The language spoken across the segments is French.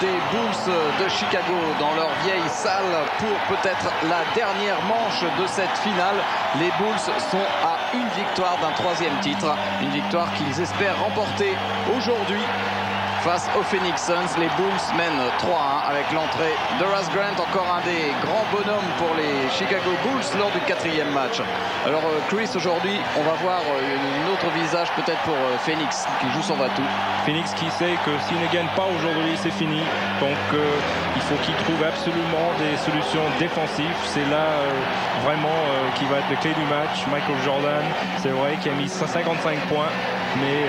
des Bulls de Chicago dans leur vieille salle pour peut-être la dernière manche de cette finale. Les Bulls sont à une victoire d'un troisième titre, une victoire qu'ils espèrent remporter aujourd'hui face aux Phoenix Suns. Les Bulls mènent 3-1 avec l'entrée de Horace Grant, encore un des grands bonhommes pour les Chicago Bulls lors du quatrième match. Alors Chris, aujourd'hui on va voir un autre visage peut-être pour Phoenix qui joue son va-tout. Phoenix qui sait que s'il ne gagne pas aujourd'hui c'est fini, donc il faut qu'il trouve absolument des solutions défensives. C'est là vraiment qui va être le clé du match. Michael Jordan, c'est vrai qu'il a mis 155 points, mais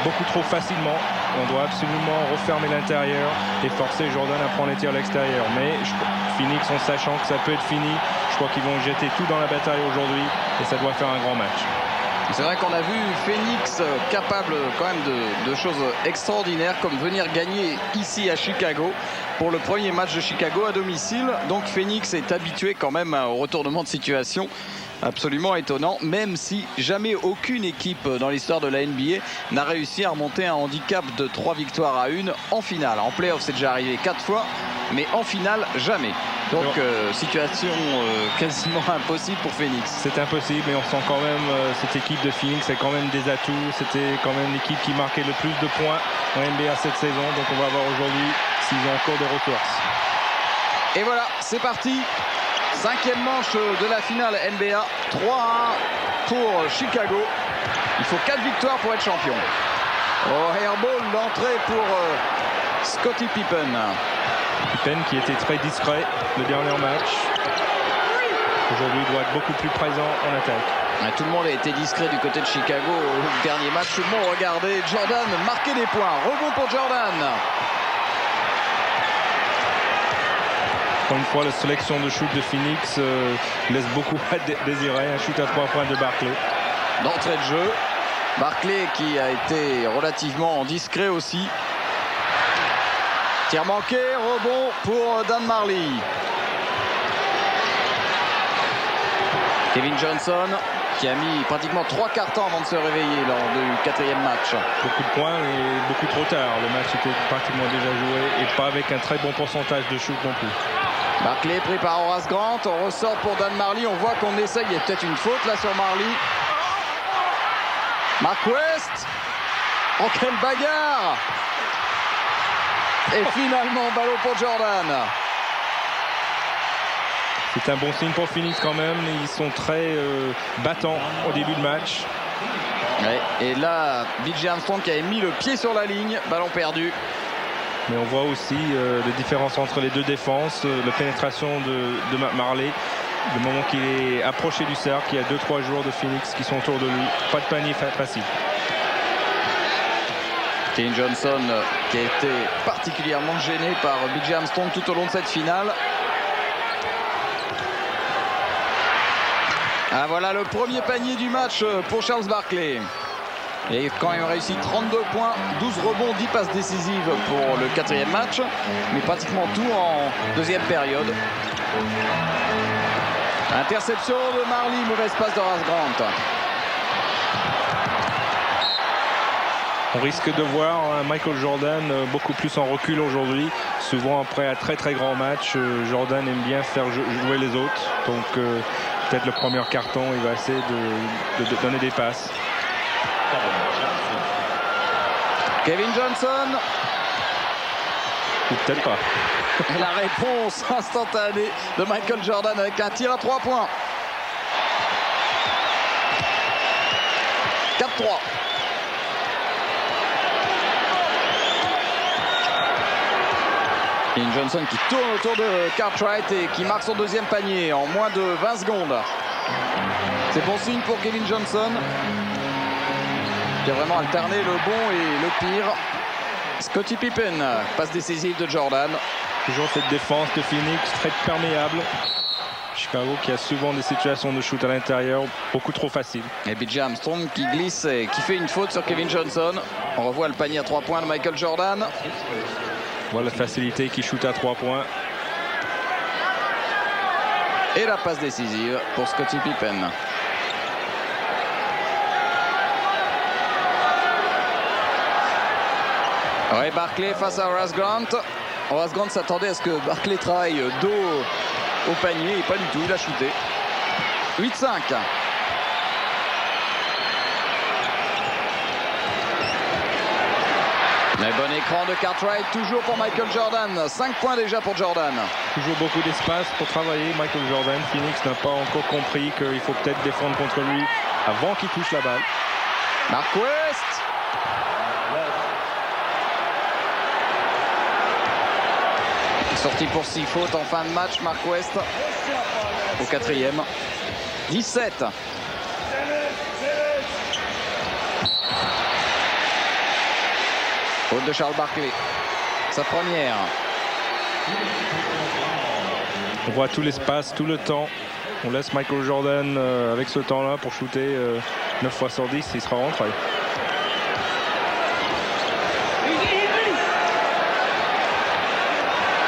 beaucoup trop facilement. On doit absolument refermer l'intérieur et forcer Jordan à prendre les tirs à l'extérieur. Mais Phoenix, en sachant que ça peut être fini, je crois qu'ils vont jeter tout dans la bataille aujourd'hui et ça doit faire un grand match. C'est vrai qu'on a vu Phoenix capable quand même de choses extraordinaires, comme venir gagner ici à Chicago pour le premier match de Chicago à domicile. Donc Phoenix est habitué quand même au retournement de situation. Absolument étonnant, même si jamais aucune équipe dans l'histoire de la NBA n'a réussi à remonter un handicap de 3 victoires à 1 en finale. En playoff, c'est déjà arrivé 4 fois, mais en finale, jamais. Donc situation quasiment impossible pour Phoenix. C'est impossible, mais on sent quand même cette équipe de Phoenix a quand même des atouts. C'était quand même l'équipe qui marquait le plus de points en NBA cette saison. Donc on va voir aujourd'hui s'ils ont encore des ressources. Et voilà, c'est parti. Cinquième manche de la finale NBA, 3-1 pour Chicago. Il faut 4 victoires pour être champion. Airball, l'entrée pour Scottie Pippen. Pippen qui était très discret le dernier match. Aujourd'hui, il doit être beaucoup plus présent en attaque. Tout le monde a été discret du côté de Chicago au dernier match. Tout le monde regardait Jordan marquer des points. Rebond pour Jordan. Encore une fois, la sélection de shoot de Phoenix laisse beaucoup à désirer. Un shoot à 3 points de Barkley. D'entrée de jeu, Barkley qui a été relativement discret aussi. Tir manqué, rebond pour Dan Marley. Kevin Johnson qui a mis pratiquement 3 quarts temps avant de se réveiller lors du quatrième match. Beaucoup de points et beaucoup trop tard. Le match était pratiquement déjà joué et pas avec un très bon pourcentage de shoot non plus. Barkley pris par Horace Grant, on ressort pour Dan Marley, on voit qu'on essaye, il y a peut-être une faute là sur Marley. Mark West, oh quelle bagarre! Et finalement ballon pour Jordan. C'est un bon signe pour Phoenix quand même, ils sont très battants au début de match. Ouais, et là, B.J. Armstrong qui avait mis le pied sur la ligne, ballon perdu. Mais on voit aussi la différence entre les deux défenses, la pénétration de Marley. Le moment qu'il est approché du cercle, il y a 2-3 joueurs de Phoenix qui sont autour de lui. Pas de panier facile. Kevin Johnson qui a été particulièrement gêné par B.J. Armstrong tout au long de cette finale. Ah, voilà le premier panier du match pour Charles Barkley. Et quand même réussi 32 points, 12 rebonds, 10 passes décisives pour le quatrième match. Mais pratiquement tout en deuxième période. Interception de Marley, mauvaise passe d'Horace Grant. On risque de voir Michael Jordan beaucoup plus en recul aujourd'hui. Souvent après un très très grand match, Jordan aime bien faire jouer les autres. Donc peut-être le premier carton, il va essayer de donner des passes. Kevin Johnson. Ou peut-être pas. Et la réponse instantanée de Michael Jordan avec un tir à 3 points. 4-3. Kevin Johnson qui tourne autour de Cartwright et qui marque son deuxième panier en moins de 20 secondes. C'est bon signe pour Kevin Johnson. Qui a vraiment alterné le bon et le pire. Scottie Pippen, passe décisive de Jordan. Toujours cette défense de Phoenix très perméable. Chicago qui a souvent des situations de shoot à l'intérieur beaucoup trop faciles. Et B.J. Armstrong qui glisse et qui fait une faute sur Kevin Johnson. On revoit le panier à 3 points de Michael Jordan. Voilà la facilité qui shoot à 3 points. Et la passe décisive pour Scottie Pippen. Ouais, Barkley face à Horace Grant. Horace Grant s'attendait à ce que Barkley travaille dos au panier et pas du tout, il a shooté. 8-5. Mais bon écran de Cartwright, toujours pour Michael Jordan. 5 points déjà pour Jordan. Toujours beaucoup d'espace pour travailler. Michael Jordan, Phoenix n'a pas encore compris qu'il faut peut-être défendre contre lui avant qu'il touche la balle. Mark West. Sorti pour 6 fautes en fin de match, Mark West au 4e. 17. Faute de Charles Barkley. Sa première. On voit tout l'espace, tout le temps. On laisse Michael Jordan avec ce temps-là pour shooter 9 fois sur 10. Il sera rentré.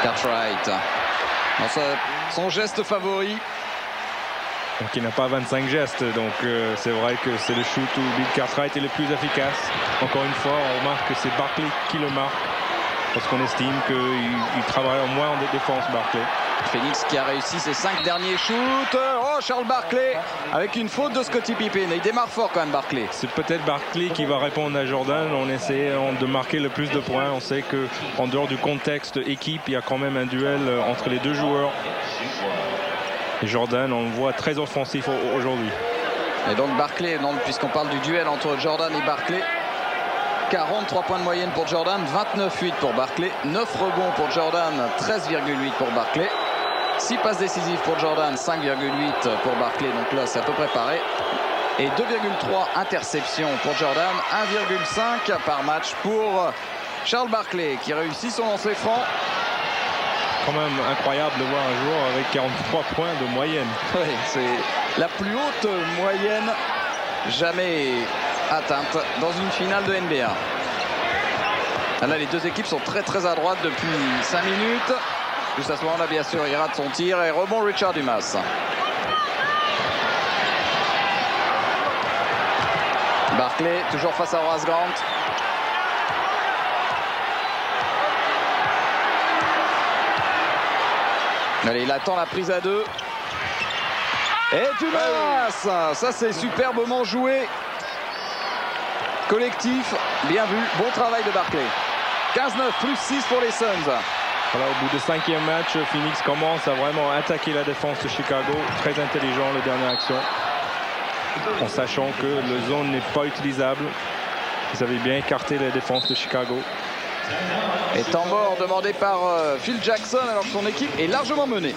Cartwright. Dans son geste favori. Donc il n'a pas 25 gestes, donc c'est vrai que c'est le shoot où Bill Cartwright est le plus efficace. Encore une fois, on remarque que c'est Barkley qui le marque, parce qu'on estime qu'il travaille en moins en défense, Barkley. Phoenix qui a réussi ses 5 derniers shoots. Oh, Charles Barkley avec une faute de Scottie Pippen. Il démarre fort quand même, Barkley. C'est peut-être Barkley qui va répondre à Jordan en essayant de marquer le plus de points. On sait qu'en dehors du contexte équipe, il y a quand même un duel entre les deux joueurs. Et Jordan, on le voit très offensif aujourd'hui. Et donc Barkley, puisqu'on parle du duel entre Jordan et Barkley, 43 points de moyenne pour Jordan, 29,8 pour Barkley, 9 rebonds pour Jordan, 13,8 pour Barkley, 6 passes décisives pour Jordan, 5,8 pour Barkley, donc là c'est à peu près pareil. Et 2,3 interceptions pour Jordan, 1,5 par match pour Charles Barkley qui réussit son lancer franc. Quand même incroyable de voir un joueur avec 43 points de moyenne. Oui, c'est la plus haute moyenne jamais atteinte dans une finale de NBA. Là, les deux équipes sont très à droite depuis 5 minutes. Juste à ce moment-là, bien sûr, il rate son tir et rebond Richard Dumas. Barkley, toujours face à Horace Grant. Allez, il attend la prise à 2. Et Dumas, ça c'est superbement joué. Collectif, bien vu, bon travail de Barkley. 15-9, plus 6 pour les Suns. Voilà, au bout du 5e match, Phoenix commence à vraiment attaquer la défense de Chicago. Très intelligent, la dernière action. En sachant que le zone n'est pas utilisable. Ils avaient bien écarté la défense de Chicago. Et temps mort demandé par Phil Jackson alors que son équipe est largement menée.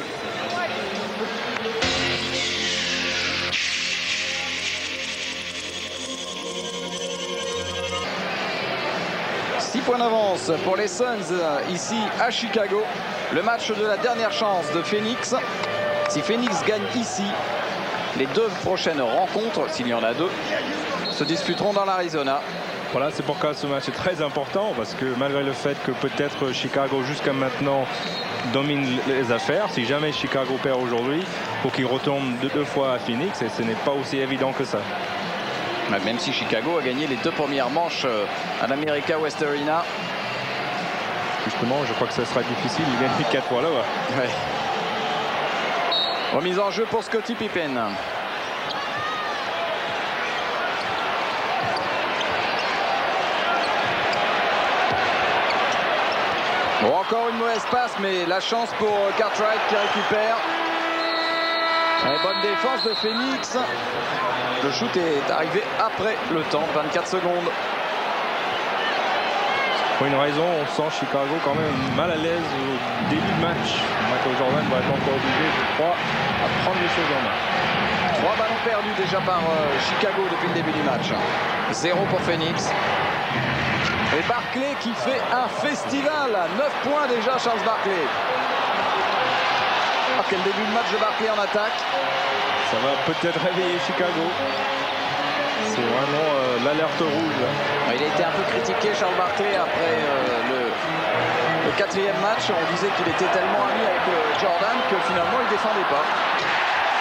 Points d'avance pour les Suns ici à Chicago. Le match de la dernière chance de Phoenix. Si Phoenix gagne ici, les 2 prochaines rencontres, s'il y en a 2, se disputeront dans l'Arizona. Voilà, c'est pourquoi ce match est très important, parce que malgré le fait que peut-être Chicago jusqu'à maintenant domine les affaires, si jamais Chicago perd aujourd'hui, il faut qu'il retourne 2 fois à Phoenix, et ce n'est pas aussi évident que ça. Même si Chicago a gagné les 2 premières manches à l'America West Arena. Justement, je crois que ça sera difficile. Il gagne 4 fois là-bas. Ouais. Remise en jeu pour Scottie Pippen. Bon, encore une mauvaise passe, mais la chance pour Cartwright qui récupère. Et bonne défense de Phoenix. Le shoot est arrivé après le temps, 24 secondes. Pour une raison, on sent Chicago quand même mal à l'aise au début de match. Michael Jordan va être encore obligé, je crois, à prendre les choses en main. 3 ballons perdus déjà par Chicago depuis le début du match. 0 pour Phoenix. Et Barkley qui fait un festival. 9 points déjà, Charles Barkley. Ah, quel début de match de Barkley en attaque. Ça va peut-être réveiller Chicago. C'est vraiment l'alerte rouge. Là. Il a été un peu critiqué, Charles Barkley, après le 4e match. On disait qu'il était tellement ami avec Jordan que finalement il ne défendait pas.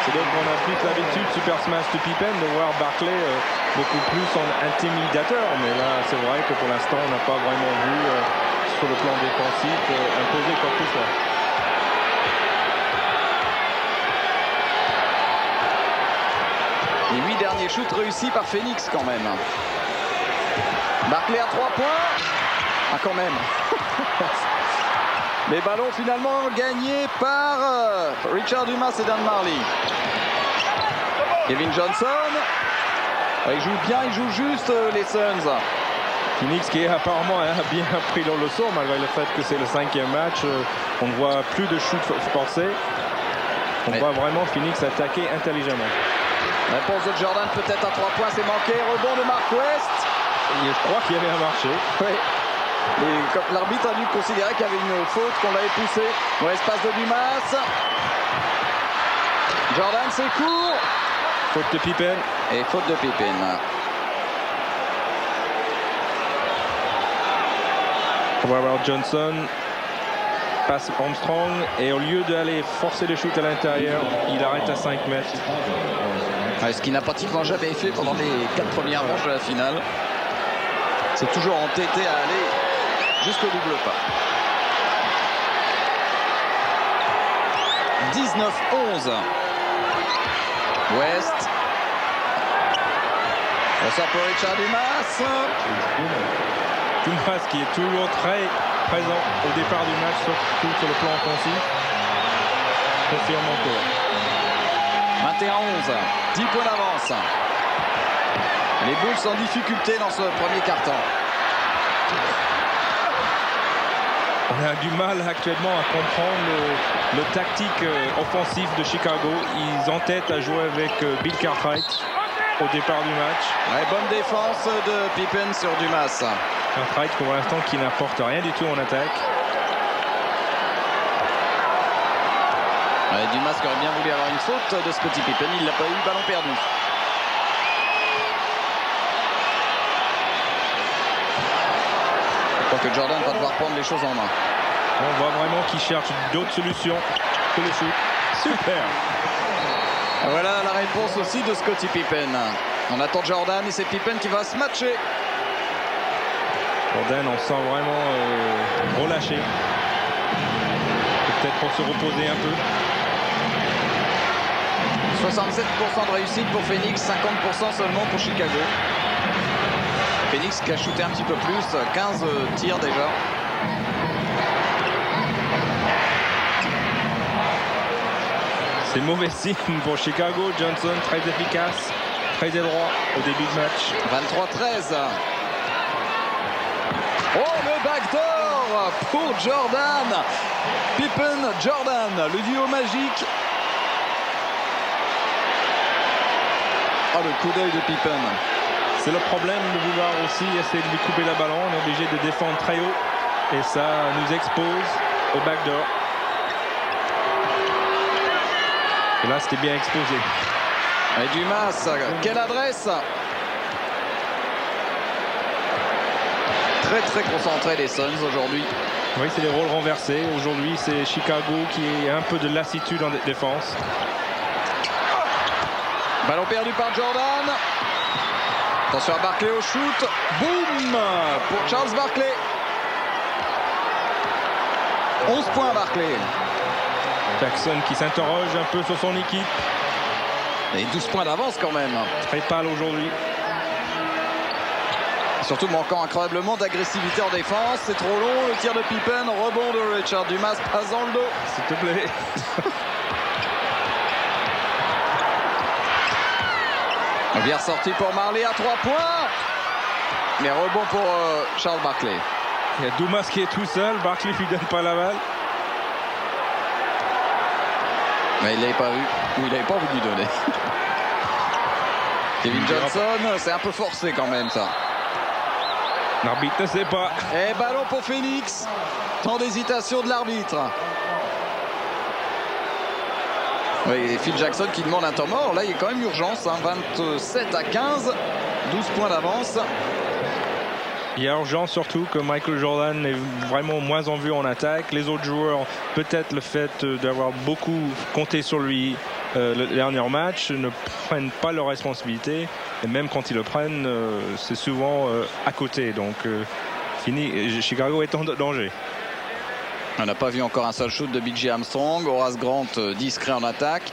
C'est donc qu'on a plus l'habitude, Super Smash de Pippen, de voir Barkley beaucoup plus en intimidateur. Mais là, c'est vrai que pour l'instant, on n'a pas vraiment vu, sur le plan défensif, imposer les shoots réussis par Phoenix quand même. Barkley à 3 points. Ah, quand même. Les ballons finalement gagnés par Richard Dumas et Dan Marley. Kevin Johnson. Il joue bien, il joue juste les Suns. Phoenix qui apparemment a bien pris leur leçon malgré le fait que c'est le 5e match. On ne voit plus de shoot forcés. On voit vraiment Phoenix attaquer intelligemment. Réponse de Jordan peut-être à 3 points, c'est manqué. Rebond de Mark West. Et je crois qu'il y avait un marché. Oui. L'arbitre a dû considérer qu'il y avait une faute, qu'on l'avait poussé dans l'espace de Dumas. Jordan, c'est court. Faute de Pippen. Et faute de Pippen. On va voir Johnson. Passe Armstrong. Et au lieu d'aller forcer le shoot à l'intérieur, il arrête à 5 mètres. Ce qu'il n'a pratiquement jamais fait pendant les 4 premières manches de la finale. C'est toujours entêté à aller jusqu'au double pas. 19-11. West. On sort pour Richard Dumas. Dumas qui est toujours très présent au départ du match, surtout sur le plan offensif. Confirme encore. 21-11. 10 points d'avance. Les Bulls sont en difficulté dans ce premier quart-temps. On a du mal actuellement à comprendre le tactique offensif de Chicago. Ils entêtent à jouer avec Bill Cartwright au départ du match. Bonne défense de Pippen sur Dumas. Cartwright pour l'instant qui n'apporte rien du tout en attaque. Dumas qui aurait bien voulu avoir une faute de Scottie Pippen. Il n'a pas eu, ballon perdu. Je crois que Jordan va devoir prendre les choses en main. On voit vraiment qu'il cherche d'autres solutions que le shoot. Super. Voilà la réponse aussi de Scottie Pippen. On attend Jordan et c'est Pippen qui va se matcher. Jordan, on sent vraiment relâché. Peut-être pour se reposer un peu. 67% de réussite pour Phoenix, 50% seulement pour Chicago. Phoenix qui a shooté un petit peu plus, 15 tirs déjà. C'est mauvais signe pour Chicago. Johnson très efficace, très adroit au début de match. 23-13. Oh, le backdoor pour Jordan. Pippen, Jordan, le duo magique. Oh, le coup d'œil de Pippen. C'est le problème de vouloir aussi essayer de lui couper la ballon. On est obligé de défendre très haut et ça nous expose au backdoor. Et là, c'était bien exposé. Et Dumas, quelle adresse! Très très concentré les Suns aujourd'hui. Oui, c'est les rôles renversés. Aujourd'hui, c'est Chicago qui a un peu de lassitude en défense. Ballon perdu par Jordan. Attention à Barkley au shoot. Boum pour Charles Barkley. 11 points Barkley. Jackson qui s'interroge un peu sur son équipe. Et 12 points d'avance quand même. Très pâle aujourd'hui. Surtout manquant incroyablement d'agressivité en défense. C'est trop long. Le tir de Pippen. Rebond de Richard Dumas. Passe dans le dos. S'il te plaît. Bien sorti pour Marley à 3 points. Mais rebond pour Charles Barkley. Il y a Dumas qui est tout seul. Barkley lui donne pas la balle. Mais il l'avait pas vu. Ou il n'avait pas envie de lui donner. Kevin Johnson, c'est un peu forcé quand même ça. L'arbitre ne sait pas. Et ballon pour Phoenix. Temps d'hésitation de l'arbitre. Oui, et Phil Jackson qui demande un temps mort. Là, il y a quand même urgence. 27-15. 12 points d'avance. Il y a urgence surtout que Michael Jordan est vraiment moins en vue en attaque. Les autres joueurs, peut-être le fait d'avoir beaucoup compté sur lui le dernier match, ne prennent pas leurs responsabilités. Et même quand ils le prennent, c'est souvent à côté. Donc, Chicago est en danger. On n'a pas vu encore un seul shoot de B.J. Armstrong. Horace Grant discret en attaque.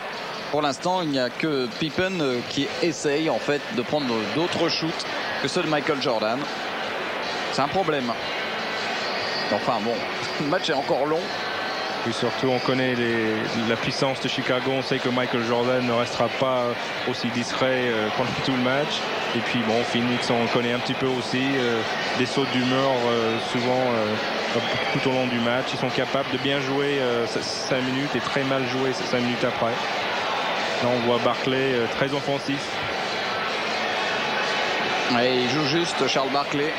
Pour l'instant, il n'y a que Pippen qui essaye en fait de prendre d'autres shoots que ceux de Michael Jordan. C'est un problème. Enfin bon, le match est encore long. Et surtout, on connaît la puissance de Chicago. On sait que Michael Jordan ne restera pas aussi discret pendant tout le match. Et puis bon, Phoenix, on connaît un petit peu aussi des sauts d'humeur souvent tout au long du match. Ils sont capables de bien jouer 5 minutes et très mal jouer 5 minutes après. Là, on voit Barkley très offensif. Ouais, il joue juste, Charles Barkley.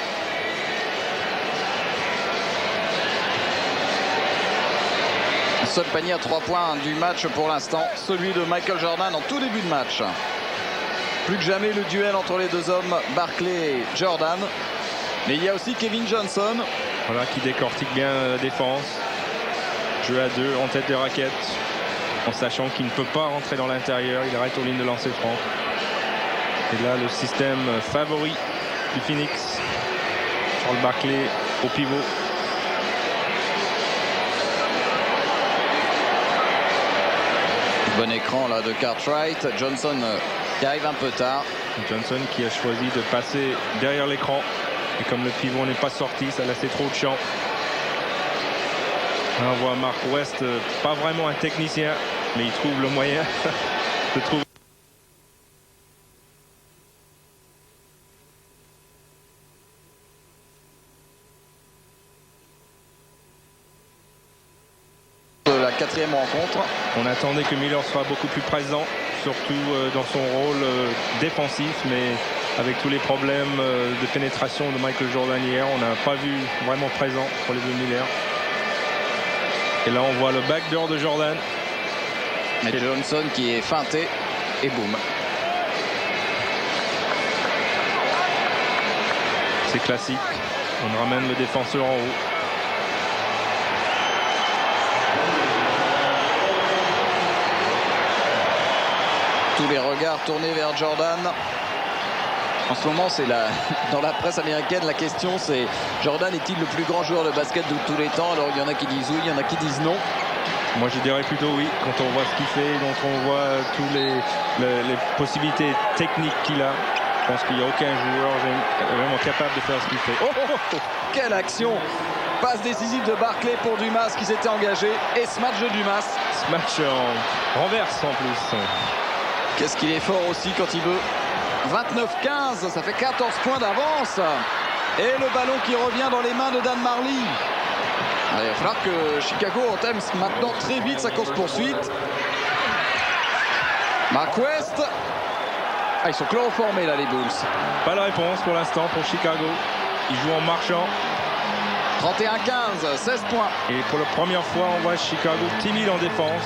Seul panier à 3 points du match pour l'instant, celui de Michael Jordan en tout début de match. Plus que jamais le duel entre les deux hommes, Barkley et Jordan. Mais il y a aussi Kevin Johnson. Voilà, qui décortique bien la défense. Jeu à 2 en tête de raquette, en sachant qu'il ne peut pas rentrer dans l'intérieur. Il arrête aux lignes de lancer franc. Et là, le système favori du Phoenix. Charles Barkley au pivot. Bon écran là de Cartwright. Johnson qui arrive un peu tard. Johnson qui a choisi de passer derrière l'écran. Et comme le pivot n'est pas sorti, ça laissait trop de champ. Là, on voit Mark West, pas vraiment un technicien, mais il trouve le moyen de trouver. La 4e rencontre. On attendait que Miller soit beaucoup plus présent, surtout dans son rôle défensif, mais avec tous les problèmes de pénétration de Michael Jordan hier, on n'a pas vu vraiment présent pour les deux Miller. Et là, on voit le backdoor de Jordan. Et Johnson qui est feinté et boum. C'est classique. On ramène le défenseur en haut. Tous les regards tournés vers Jordan. En ce moment, c'est dans la presse américaine, la question c'est Jordan est-il le plus grand joueur de basket de tous les temps? Alors il y en a qui disent oui, il y en a qui disent non. Moi je dirais plutôt oui, quand on voit ce qu'il fait, quand on voit toutes les possibilités techniques qu'il a. Je pense qu'il n'y a aucun joueur vraiment capable de faire ce qu'il fait. Oh, oh, oh, quelle action! Passe décisive de Barkley pour Dumas qui s'était engagé. Et ce match de Dumas. Ce match en renverse en plus. Qu'est-ce qu'il est fort aussi quand il veut. 29-15, ça fait 14 points d'avance. Et le ballon qui revient dans les mains de Dan Marley. Allez, il va falloir que Chicago entame maintenant très vite sa course-poursuite. Mark West. Ah, ils sont chloroformés là, les Bulls. Pas de réponse pour l'instant pour Chicago. Ils jouent en marchant. 31-15, 16 points. Et pour la première fois, on voit Chicago timide en défense.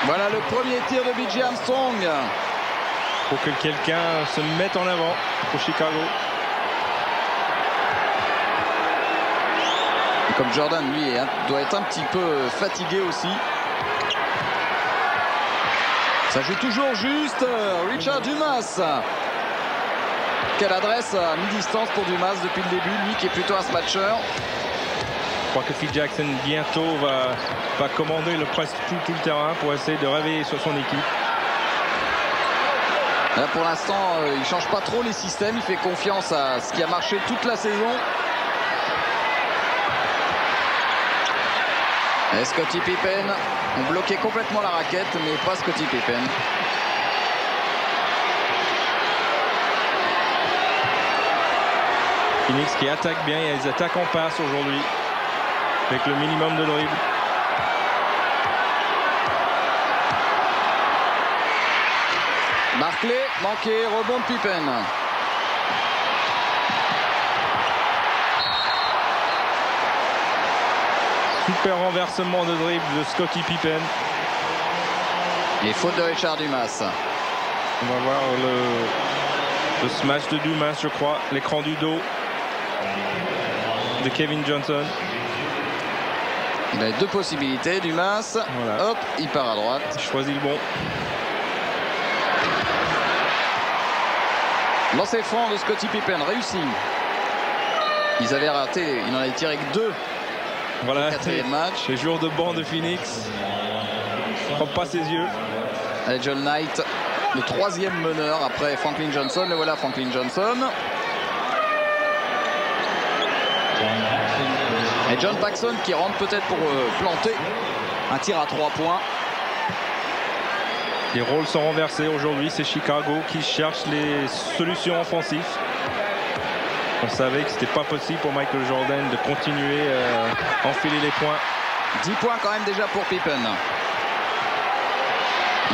Voilà le premier tir de B.J. Armstrong. Pour que quelqu'un se mette en avant pour Chicago. Et comme Jordan, lui, doit être un petit peu fatigué aussi. Ça joue toujours juste. Richard Dumas. Quelle adresse à mi-distance pour Dumas depuis le début. Lui qui est plutôt un smatcher. Je crois que Phil Jackson bientôt va commander presque tout le terrain pour essayer de réveiller sur son équipe. Là, pour l'instant, il ne change pas trop les systèmes. Il fait confiance à ce qui a marché toute la saison. Et Scottie Pippen ont bloqué complètement la raquette, mais pas Scottie Pippen. Phoenix qui attaque bien. Il y a des attaques en passe aujourd'hui. Avec le minimum de dribble. Barkley, manqué, rebond de Pippen. Super renversement de dribble de Scottie Pippen. Et faute de Richard Dumas. On va voir le smash de Dumas, je crois. L'écran du dos de Kevin Johnson. Il a deux possibilités, Dumas. Voilà. Hop, il part à droite. Il choisit le bon. Lancer franc de Scottie Pippen, réussi. Ils avaient raté, il en avait tiré que 2. Voilà, quatrième match. Les joueurs de banc de Phoenix. trompe pas ses yeux. Allez, John Knight, le troisième meneur après Franklin Johnson. Et voilà Franklin Johnson. Et John Paxson qui rentre peut-être pour planter un tir à 3 points. Les rôles sont renversés aujourd'hui. C'est Chicago qui cherche les solutions offensives. On savait que c'était pas possible pour Michael Jordan de continuer à enfiler les points. 10 points quand même déjà pour Pippen.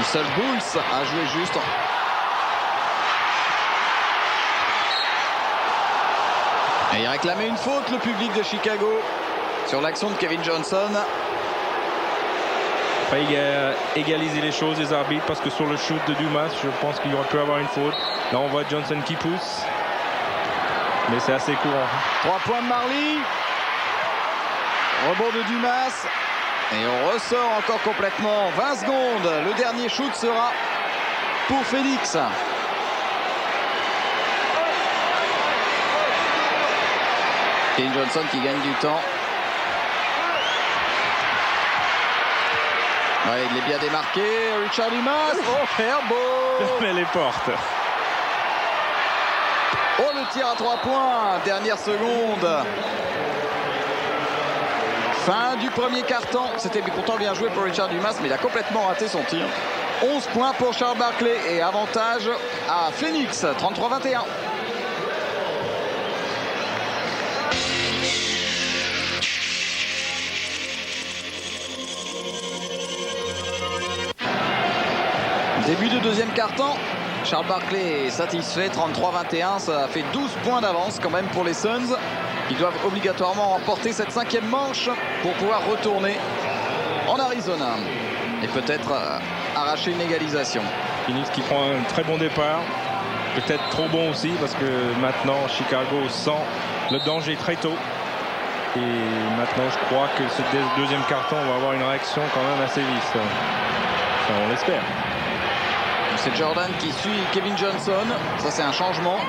Usain Bulls a joué juste. Et il réclamait une faute, le public de Chicago, sur l'action de Kevin Johnson. Il a égalisé les choses, les arbitres, parce que sur le shoot de Dumas, je pense qu'il aurait pu avoir une faute. Là, on voit Johnson qui pousse. Mais c'est assez courant. 3 points de Marley. Rebond de Dumas. Et on ressort encore complètement. 20 secondes. Le dernier shoot sera pour Phoenix. Kevin Johnson qui gagne du temps. Ouais, il est bien démarqué. Richard Dumas. Oh, airball. Mais les portes. Oh, le tir à 3 points. Dernière seconde. Fin du premier quart-temps. C'était pourtant bien joué pour Richard Dumas, mais il a complètement raté son tir. 11 points pour Charles Barkley et avantage à Phoenix. 33-21. Début de deuxième quart-temps. Charles Barkley est satisfait. 33-21. Ça fait 12 points d'avance quand même pour les Suns. Ils doivent obligatoirement remporter cette 5e manche pour pouvoir retourner en Arizona. Et peut-être arracher une égalisation. Phoenix qui prend un très bon départ. Peut-être trop bon aussi parce que maintenant Chicago sent le danger très tôt. Et maintenant je crois que ce deuxième carton on va avoir une réaction quand même assez vite. Enfin, on l'espère. C'est Jordan qui suit Kevin Johnson. Ça c'est un changement.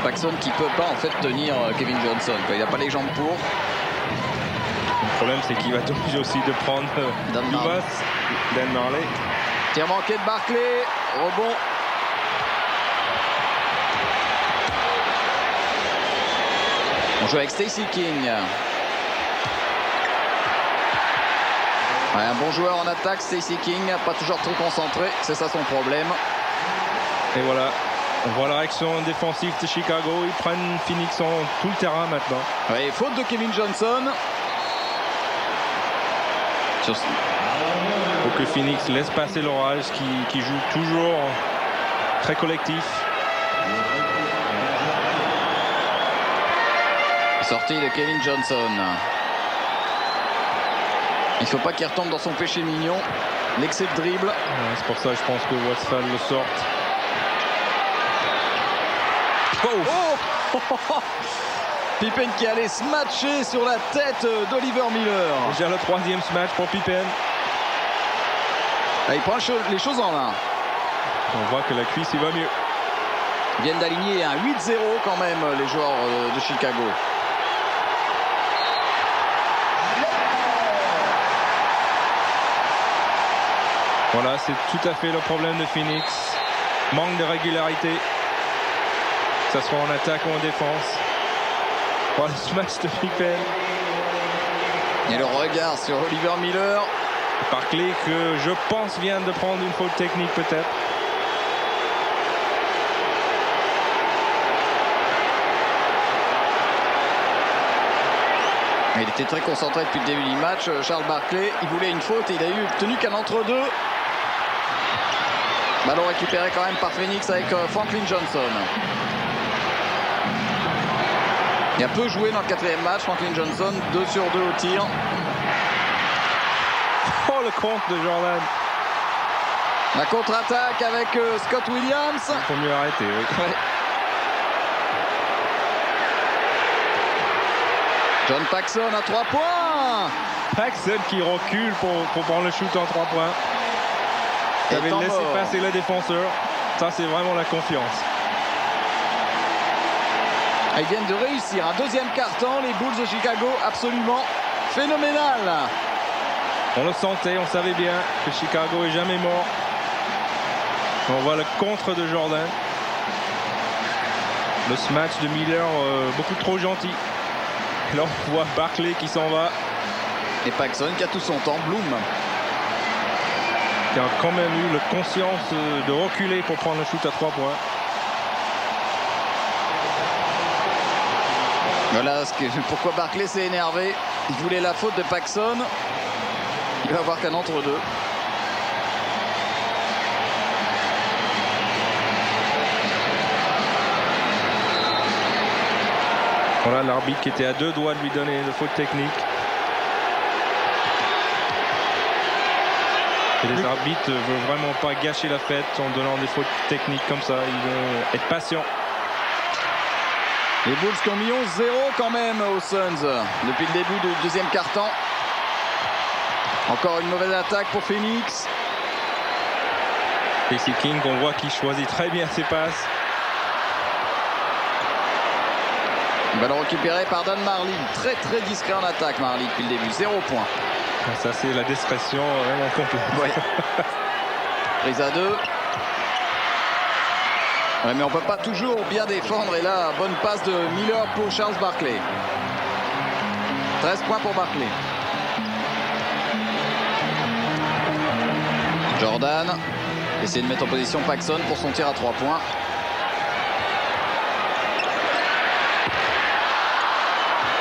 Paxson qui peut pas en fait tenir Kevin Johnson. Il n'a pas les jambes pour. Le problème c'est qu'il va être obligé aussi de prendre Dan Marley. Tir manqué de Barkley. Rebond. On joue avec Stacey King. Ouais, un bon joueur en attaque, Stacey King, pas toujours très concentré, c'est ça son problème. Et voilà, on voit la réaction défensive de Chicago, ils prennent Phoenix en tout le terrain maintenant. Ouais, faute de Kevin Johnson. Il faut que Phoenix laisse passer l'orage qui joue toujours très collectif. Sortie de Kevin Johnson. Il ne faut pas qu'il retombe dans son péché mignon. L'excès de dribble. Ouais, c'est pour ça que je pense que Westphal le sorte. Oh Pippen qui allait se matcher sur la tête d'Oliver Miller. Déjà le 3e smash pour Pippen. Il prend les choses en main. On voit que la cuisse il va mieux. Ils viennent d'aligner un 8-0 quand même les joueurs de Chicago. Voilà, c'est tout à fait le problème de Phoenix. Manque de régularité. Que ce soit en attaque ou en défense. Voilà le smash de Pippen. Et le regard sur Oliver Miller. Barkley que je pense vient de prendre une faute technique peut-être. Il était très concentré depuis le début du match. Charles Barkley, il voulait une faute et il a eu tenu qu'un entre-deux. Ballon récupéré quand même par Phoenix avec Franklin Johnson. Il a peu joué dans le 4e match. Franklin Johnson, 2 sur 2 au tir. Oh, le compte de Jordan. La contre-attaque avec Scott Williams. Il faut mieux arrêter, oui. Ouais. John Paxson à 3 points. Paxson qui recule pour prendre le shoot en 3 points. Il avait laissé passer le défenseur. Ça, c'est vraiment la confiance. Ils viennent de réussir un 2e quart-temps. Les Bulls de Chicago, absolument phénoménal. On le sentait, on savait bien que Chicago est jamais mort. On voit le contre de Jordan. Le smash de Miller, beaucoup trop gentil. Et là, on voit Barkley qui s'en va. Et Paxson qui a tout son temps. Bloom. Qui a quand même eu la conscience de reculer pour prendre le shoot à 3 points. Voilà pourquoi Barkley s'est énervé. Il voulait la faute de Paxson. Il va avoir qu'un entre-deux. Voilà l'arbitre qui était à 2 doigts de lui donner une faute technique. Et les arbitres ne veulent vraiment pas gâcher la fête en donnant des fautes techniques comme ça. Ils vont être patients. Les Bulls qui ont mis 11-0 quand même aux Suns depuis le début du deuxième quart-temps. Encore une mauvaise attaque pour Phoenix. Casey King, on voit qu'il choisit très bien ses passes. Ballon récupéré par Dan Marley. Très très discret en attaque Marley depuis le début. 0 points. Ça c'est la discrétion vraiment complète. Ouais. Prise à 2. Ouais, mais on peut pas toujours bien défendre. Et là, bonne passe de Miller pour Charles Barkley. 13 points pour Barkley. Jordan essaie de mettre en position Paxson pour son tir à 3 points.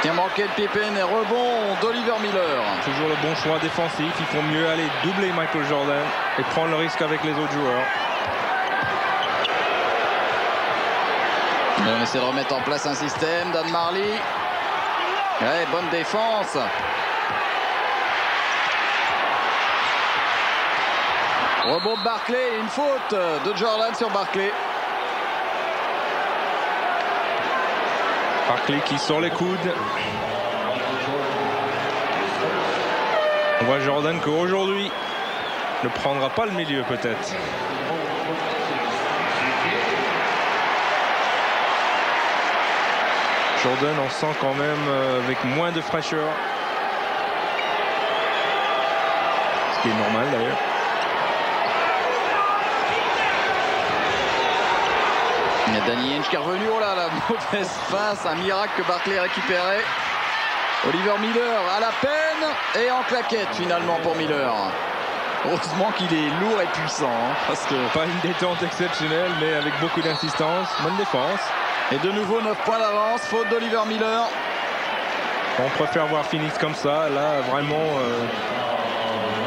Tir manqué de Pippen et rebond d'Oliver Miller. Toujours le bon choix défensif. Il faut mieux aller doubler Michael Jordan et prendre le risque avec les autres joueurs. On essaie de remettre en place un système. Dan Marley. Ouais, bonne défense. Rebond de Barkley. Une faute de Jordan sur Barkley. Barkley qui sort les coudes. On voit Jordan qu'aujourd'hui ne prendra pas le milieu peut-être. Jordan, on sent quand même avec moins de fraîcheur. Ce qui est normal d'ailleurs. Il y a Danny Ainge qui est revenu. Oh là, la mauvaise passe. Un miracle que Barkley a récupéré. Oliver Miller à la peine et en claquette finalement pour Miller. Heureusement qu'il est lourd et puissant. Hein, parce que... Pas une détente exceptionnelle, mais avec beaucoup d'insistance. Bonne défense. Et de nouveau 9 points d'avance. Faute d'Oliver Miller. On préfère voir Phoenix comme ça. Là, vraiment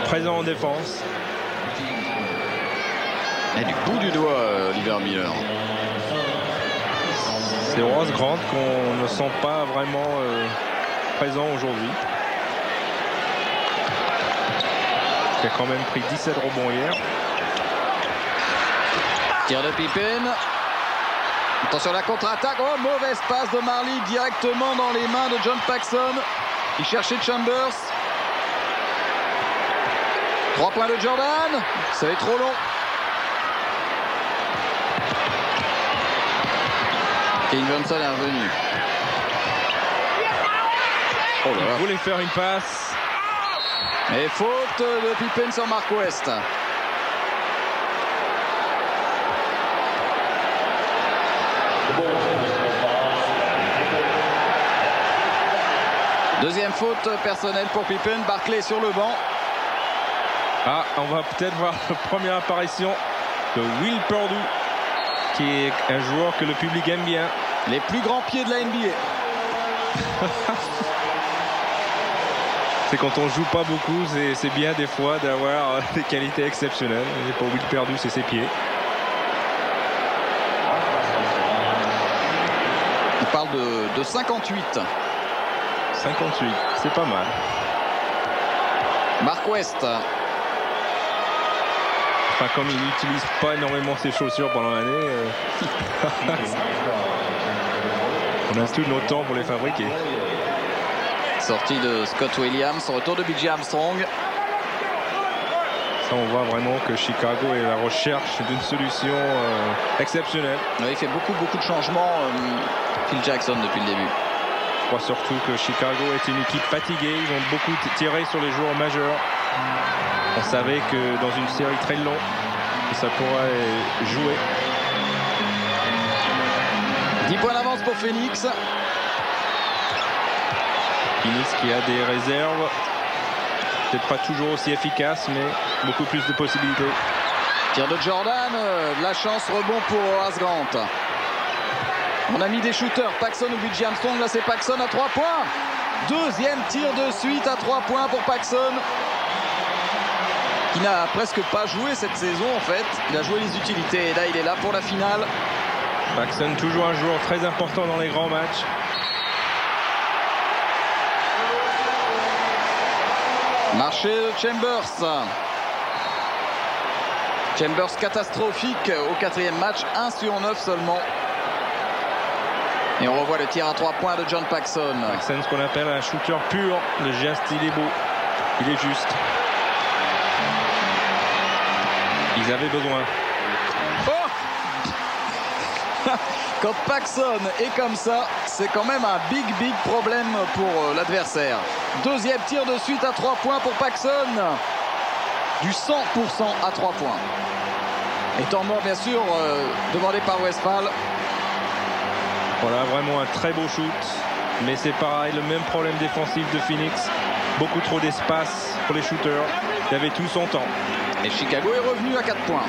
présent en défense. Et du bout du doigt, Oliver Miller. C'est Horace Grant qu'on ne sent pas vraiment présent aujourd'hui. Il a quand même pris 17 rebonds hier. Tir de Pippen. Attention à la contre-attaque. Oh, mauvaise passe de Marley directement dans les mains de John Paxson. Il cherchait Chambers. 3 points de Jordan. Ça va être trop long. Kevin Johnson est revenu. Oh là là. Il voulait faire une passe. Et faute de Pippen sur Mark West. Deuxième faute personnelle pour Pippen. Barkley sur le banc. Ah, on va peut-être voir la première apparition de Will Perdue, qui est un joueur que le public aime bien. Les plus grands pieds de la NBA. C'est quand on joue pas beaucoup, c'est bien des fois d'avoir des qualités exceptionnelles. Et pour Will Perdue, c'est ses pieds. On parle de 58. 58, c'est pas mal. Mark West. Enfin, comme il n'utilise pas énormément ses chaussures pendant l'année, on a tout notre temps pour les fabriquer. Sortie de Scott Williams, retour de B.J. Armstrong. Ça, on voit vraiment que Chicago est à la recherche d'une solution exceptionnelle. Ouais, il fait beaucoup de changements, Phil Jackson, depuis le début. Je crois surtout que Chicago est une équipe fatiguée. Ils ont beaucoup tiré sur les joueurs majeurs. On savait que dans une série très longue, ça pourrait jouer. 10 points d'avance pour Phoenix. Phoenix qui a des réserves. Peut-être pas toujours aussi efficaces, mais beaucoup plus de possibilités. Tir de Jordan, la chance, rebond pour Horace Grant. On a mis des shooters, Paxson ou BJ Armstrong. Là, c'est Paxson à 3 points. Deuxième tir de suite à 3 points pour Paxson, qui n'a presque pas joué cette saison en fait. Il a joué les utilités et là, il est là pour la finale. Paxson, toujours un joueur très important dans les grands matchs. Marché de Chambers. Chambers catastrophique au 4e match, 1 sur 9 seulement. Et on revoit le tir à 3 points de John Paxson. Paxson, ce qu'on appelle un shooter pur. Le geste, il est beau. Il est juste. Ils avaient besoin. Oh Quand Paxson est comme ça, c'est quand même un big problème pour l'adversaire. Deuxième tir de suite à 3 points pour Paxson. Du 100% à 3 points. Et temps mort, bien sûr, demandé par Westphal. Voilà, vraiment un très beau shoot. Mais c'est pareil, le même problème défensif de Phoenix. Beaucoup trop d'espace pour les shooters. Il avait tout son temps. Et Chicago est revenu à 4 points.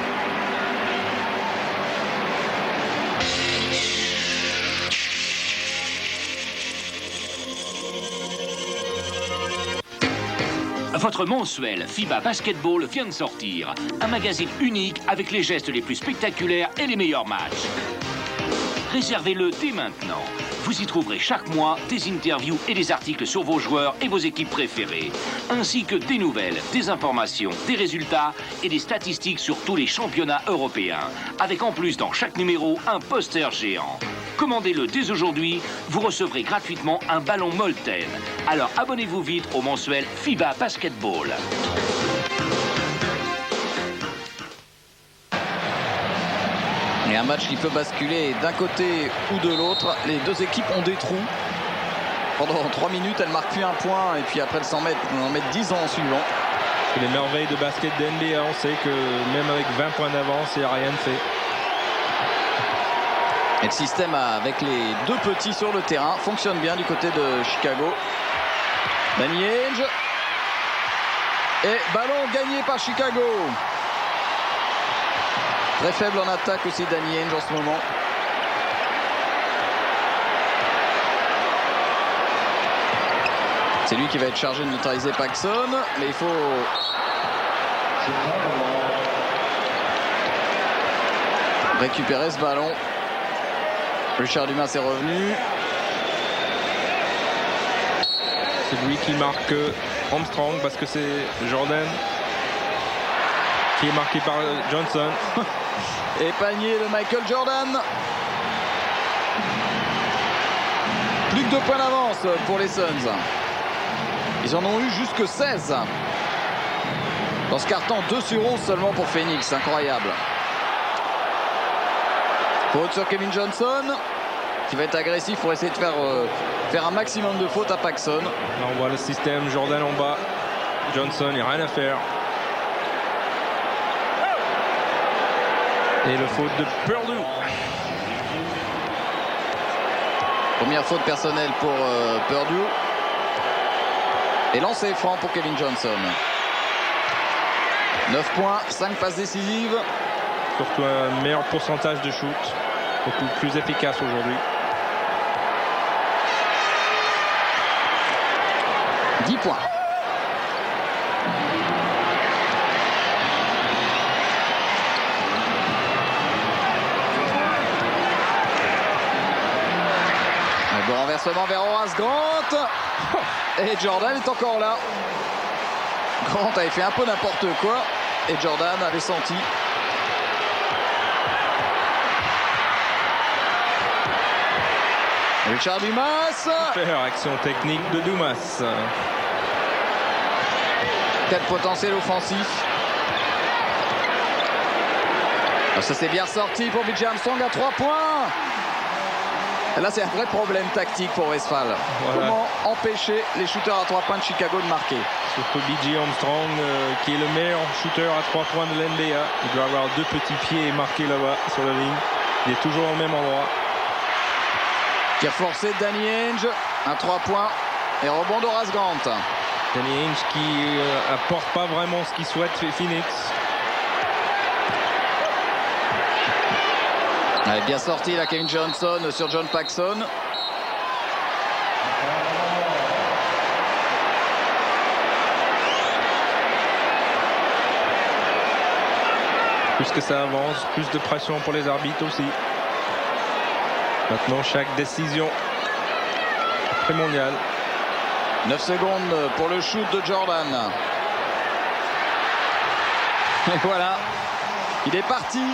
Votre mensuel FIBA Basketball vient de sortir. Un magazine unique avec les gestes les plus spectaculaires et les meilleurs matchs. Réservez-le dès maintenant. Vous y trouverez chaque mois des interviews et des articles sur vos joueurs et vos équipes préférées, ainsi que des nouvelles, des informations, des résultats et des statistiques sur tous les championnats européens, avec en plus dans chaque numéro un poster géant. Commandez-le dès aujourd'hui, vous recevrez gratuitement un ballon Molten. Alors abonnez-vous vite au mensuel FIBA Basketball. Et un match qui peut basculer d'un côté ou de l'autre. Les deux équipes ont des trous. Pendant 3 minutes, elles marquent plus un point. Et puis après, elles en mettent 10 ans en suivant. Et les merveilles de basket d'NBA, on sait que même avec 20 points d'avance, il n'y a rien de fait. Et le système avec les deux petits sur le terrain fonctionne bien du côté de Chicago. Danny Ainge. Et ballon gagné par Chicago. Très faible en attaque aussi Danny Ainge en ce moment. C'est lui qui va être chargé de neutraliser Paxson. Mais il faut... récupérer ce ballon. Richard Dumas est revenu. C'est lui qui marque Armstrong parce que c'est Jordan qui est marqué par Johnson. Et panier de Michael Jordan. Plus que 2 points d'avance pour les Suns. Ils en ont eu jusque 16. Dans ce carton, 2 sur 11 seulement pour Phoenix. Incroyable. Faute sur Kevin Johnson, qui va être agressif pour essayer de faire un maximum de fautes à Paxson. Là, on voit le système, Jordan en bas. Johnson, il n'y a rien à faire. Et le faute de Purdue. Première faute personnelle pour Purdue. Et lancer franc pour Kevin Johnson. 9 points, 5 passes décisives. Surtout un meilleur pourcentage de shoot. Beaucoup plus efficace aujourd'hui. 10 points. Un bon renversement vers Horace Grant. Et Jordan est encore là. Grant avait fait un peu n'importe quoi. Et Jordan avait senti. Richard Dumas. Super action technique de Dumas. Quel potentiel offensif. Ça s'est bien sorti pour BJ Armstrong à 3 points. Là, c'est un vrai problème tactique pour Westphal. Voilà. Comment empêcher les shooters à 3 points de Chicago de marquer? Surtout B.J. Armstrong, qui est le meilleur shooter à 3 points de l'NBA. Il doit avoir 2 petits pieds marqués là-bas sur la ligne. Il est toujours au même endroit. Qui a forcé Danny Ainge à 3 points et rebond d'Horace Grant. Danny Ainge qui apporte pas vraiment ce qu'il souhaite Phoenix. Allez, bien sorti là, Kevin Johnson sur John Paxson. Plus que ça avance, plus de pression pour les arbitres aussi. Maintenant, chaque décision primordiale. 9 secondes pour le shoot de Jordan. Et voilà, il est parti.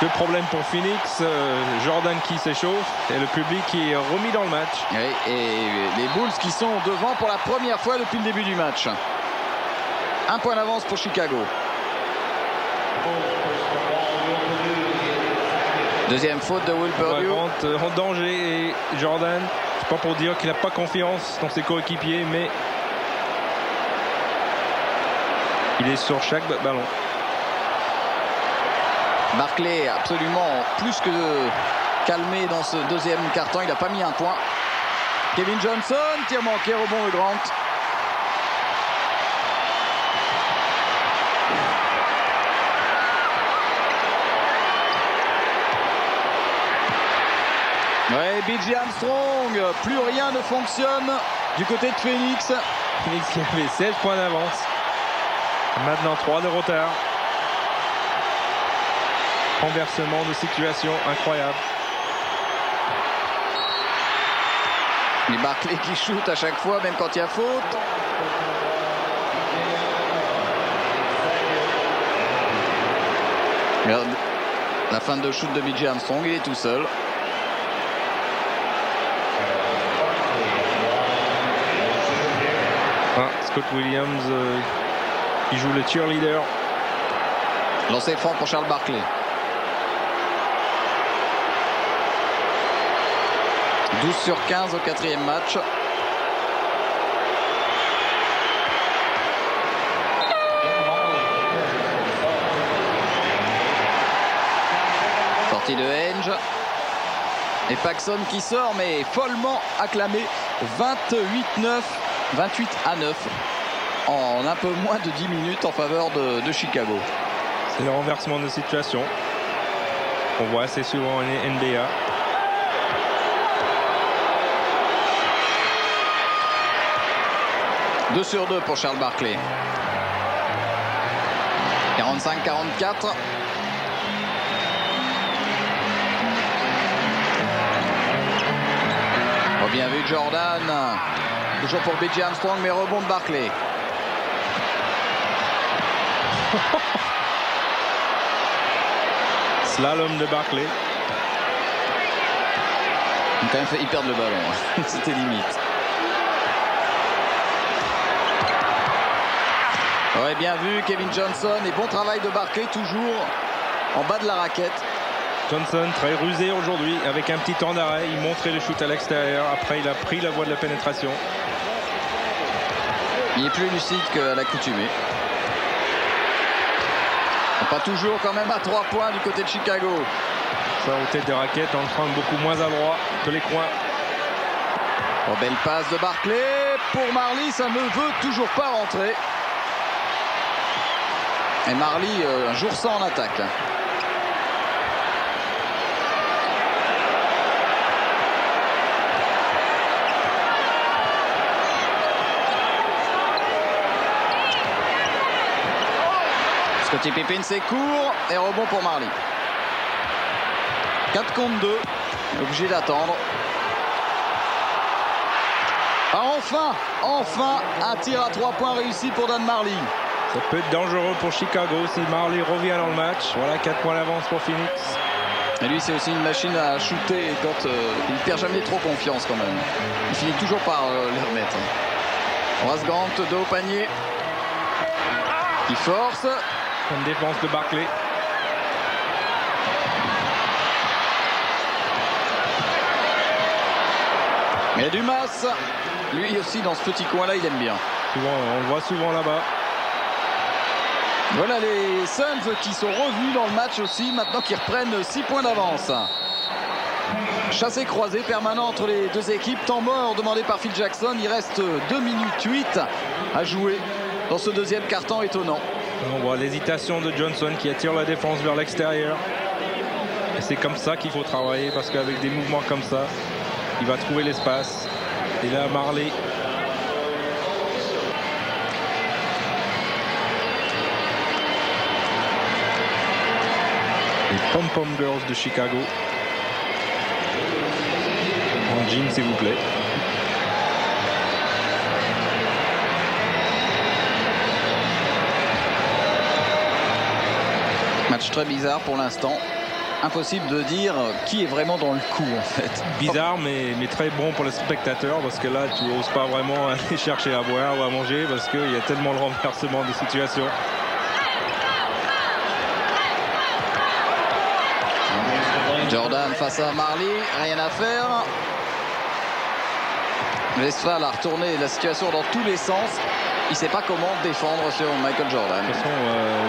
Deux problèmes pour Phoenix, Jordan qui s'échauffe et le public qui est remis dans le match. Oui, et les Bulls qui sont devant pour la première fois depuis le début du match. Un point d'avance pour Chicago. Deuxième faute de Will Perdue. En danger et Jordan, c'est pas pour dire qu'il n'a pas confiance dans ses coéquipiers, mais il est sur chaque ballon. Barkley absolument plus que calmé dans ce deuxième quart-temps. Il n'a pas mis un point. Kevin Johnson, tir manqué, rebond de Grant. Ouais, B.J. Armstrong, plus rien ne fonctionne du côté de Phoenix. Phoenix qui avait 16 points d'avance. Maintenant 3 de retard. Renversement de situation incroyable. Et Barkley qui shoot à chaque fois, même quand il y a faute. Regarde la fin de shoot de B.J. Armstrong, il est tout seul. Scott Williams qui joue le cheerleader. Lancé franc pour Charles Barkley. 12 sur 15 au quatrième match. Sortie de Ainge. Et Paxson qui sort, mais follement acclamé. 28-9, 28-9 en un peu moins de 10 minutes en faveur de Chicago. C'est le renversement de situation. On voit assez souvent en NBA. Deux sur 2 pour Charles Barkley. 45-44. Oh, bien vu Jordan. Toujours pour B.J. Armstrong, mais rebond de Barkley. Slalom de Barkley. Ils ont quand même fait, ils perdent le ballon. C'était limite. Ouais, bien vu Kevin Johnson et bon travail de Barkley toujours en bas de la raquette. Johnson très rusé aujourd'hui avec un petit temps d'arrêt. Il montrait le shoot à l'extérieur. Après il a pris la voie de la pénétration. Il est plus lucide qu'à l'accoutumée. Pas toujours quand même à 3 points du côté de Chicago. Ça aux têtes de raquette en train beaucoup moins à droit que les coins. Oh, belle passe de Barkley pour Marley, ça ne veut toujours pas rentrer. Et Marley un jour sans en attaque. Scottie Pippen, c'est court et rebond pour Marley. 4 contre 2, obligé d'attendre. Ah, enfin un tir à 3 points réussi pour Dan Marley. Ça peut être dangereux pour Chicago si Marley revient dans le match. Voilà 4 points d'avance pour Phoenix. Et lui, c'est aussi une machine à shooter quand il ne perd jamais trop confiance quand même. Il finit toujours par les remettre. Horace Grant, dos au panier. Qui force. Une défense de Barkley. Et Dumas, lui aussi dans ce petit coin-là, il aime bien. Souvent, on le voit souvent là-bas. Voilà les Suns qui sont revus dans le match aussi, maintenant qu'ils reprennent 6 points d'avance. Chassé croisé permanent entre les deux équipes. Temps mort demandé par Phil Jackson. Il reste 2 minutes 8 à jouer dans ce deuxième quart-temps étonnant. On voit l'hésitation de Johnson qui attire la défense vers l'extérieur. Et c'est comme ça qu'il faut travailler, parce qu'avec des mouvements comme ça, il va trouver l'espace. Et là, Marley. Les Pom Pom Girls de Chicago. En jean, s'il vous plaît. Match très bizarre pour l'instant. Impossible de dire qui est vraiment dans le coup en fait. Bizarre mais très bon pour les spectateurs, parce que là tu n'oses pas vraiment aller chercher à boire ou à manger parce qu'il y a tellement de renversement de situation. Jordan face à Marley, rien à faire. Westphal a retourné la situation dans tous les sens. Il ne sait pas comment défendre sur Michael Jordan. De toute façon,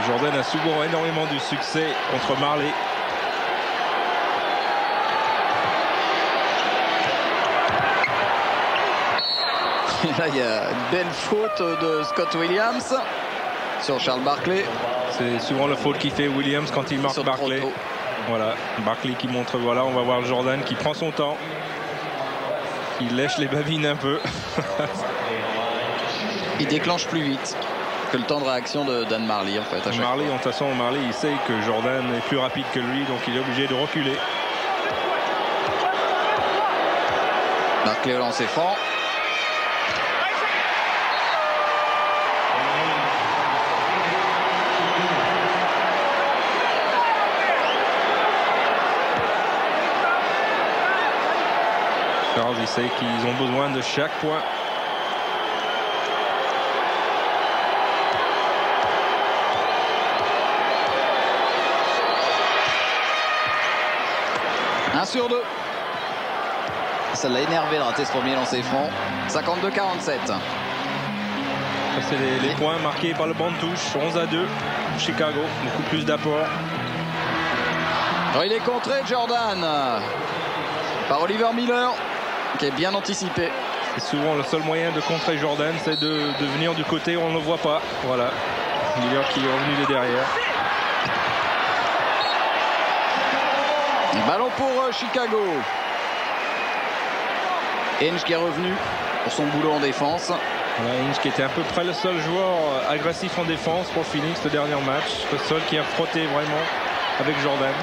Jordan a souvent énormément de succès contre Marley. Et là, il y a une belle faute de Scott Williams sur Charles Barkley. C'est souvent la faute qu'il fait Williams quand il marque Barkley. Voilà, Barkley qui montre, voilà, on va voir Jordan qui prend son temps. Il lèche les babines un peu. Il déclenche plus vite que le temps de réaction de Dan Marley en fait. Marley, de toute façon, Marley, il sait que Jordan est plus rapide que lui, donc il est obligé de reculer. Barkley au lancer franc. Charles, il sait qu'ils ont besoin de chaque point. Un sur 2. Ça l'a énervé de rater ce premier lancer franc. 52-47. C'est les points marqués par le banc de touche. 11-2 Chicago. Beaucoup plus d'apport. Il est contré Jordan par Oliver Miller qui est bien anticipé. C'est souvent le seul moyen de contrer Jordan, c'est de venir du côté où on ne le voit pas. Voilà. Miller qui est revenu de derrière. Ballon pour Chicago. Ainge qui est revenu pour son boulot en défense. Voilà, Ainge qui était à peu près le seul joueur agressif en défense pour Phoenix le dernier match. Le seul qui a frotté vraiment avec Jordan.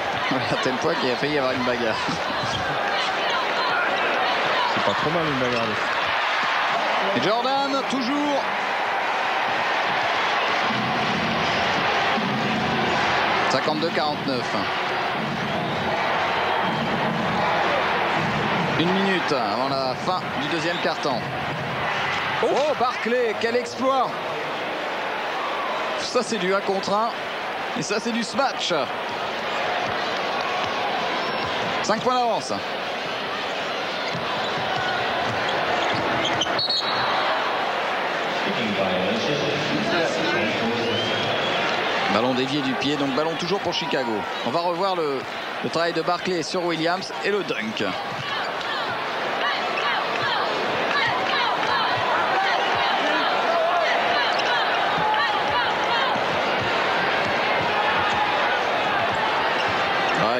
À tel point qu'il a failli y avoir une bagarre. C'est pas trop mal une bagarre. Et Jordan toujours. « 52-49. 1 minute avant la fin du deuxième quart-temps. Oh, Barkley, quel exploit! Ça, c'est du 1 contre 1. Et ça, c'est du smash. 5 points d'avance. Ballon dévié du pied, donc ballon toujours pour Chicago. On va revoir le travail de Barkley sur Williams et le dunk.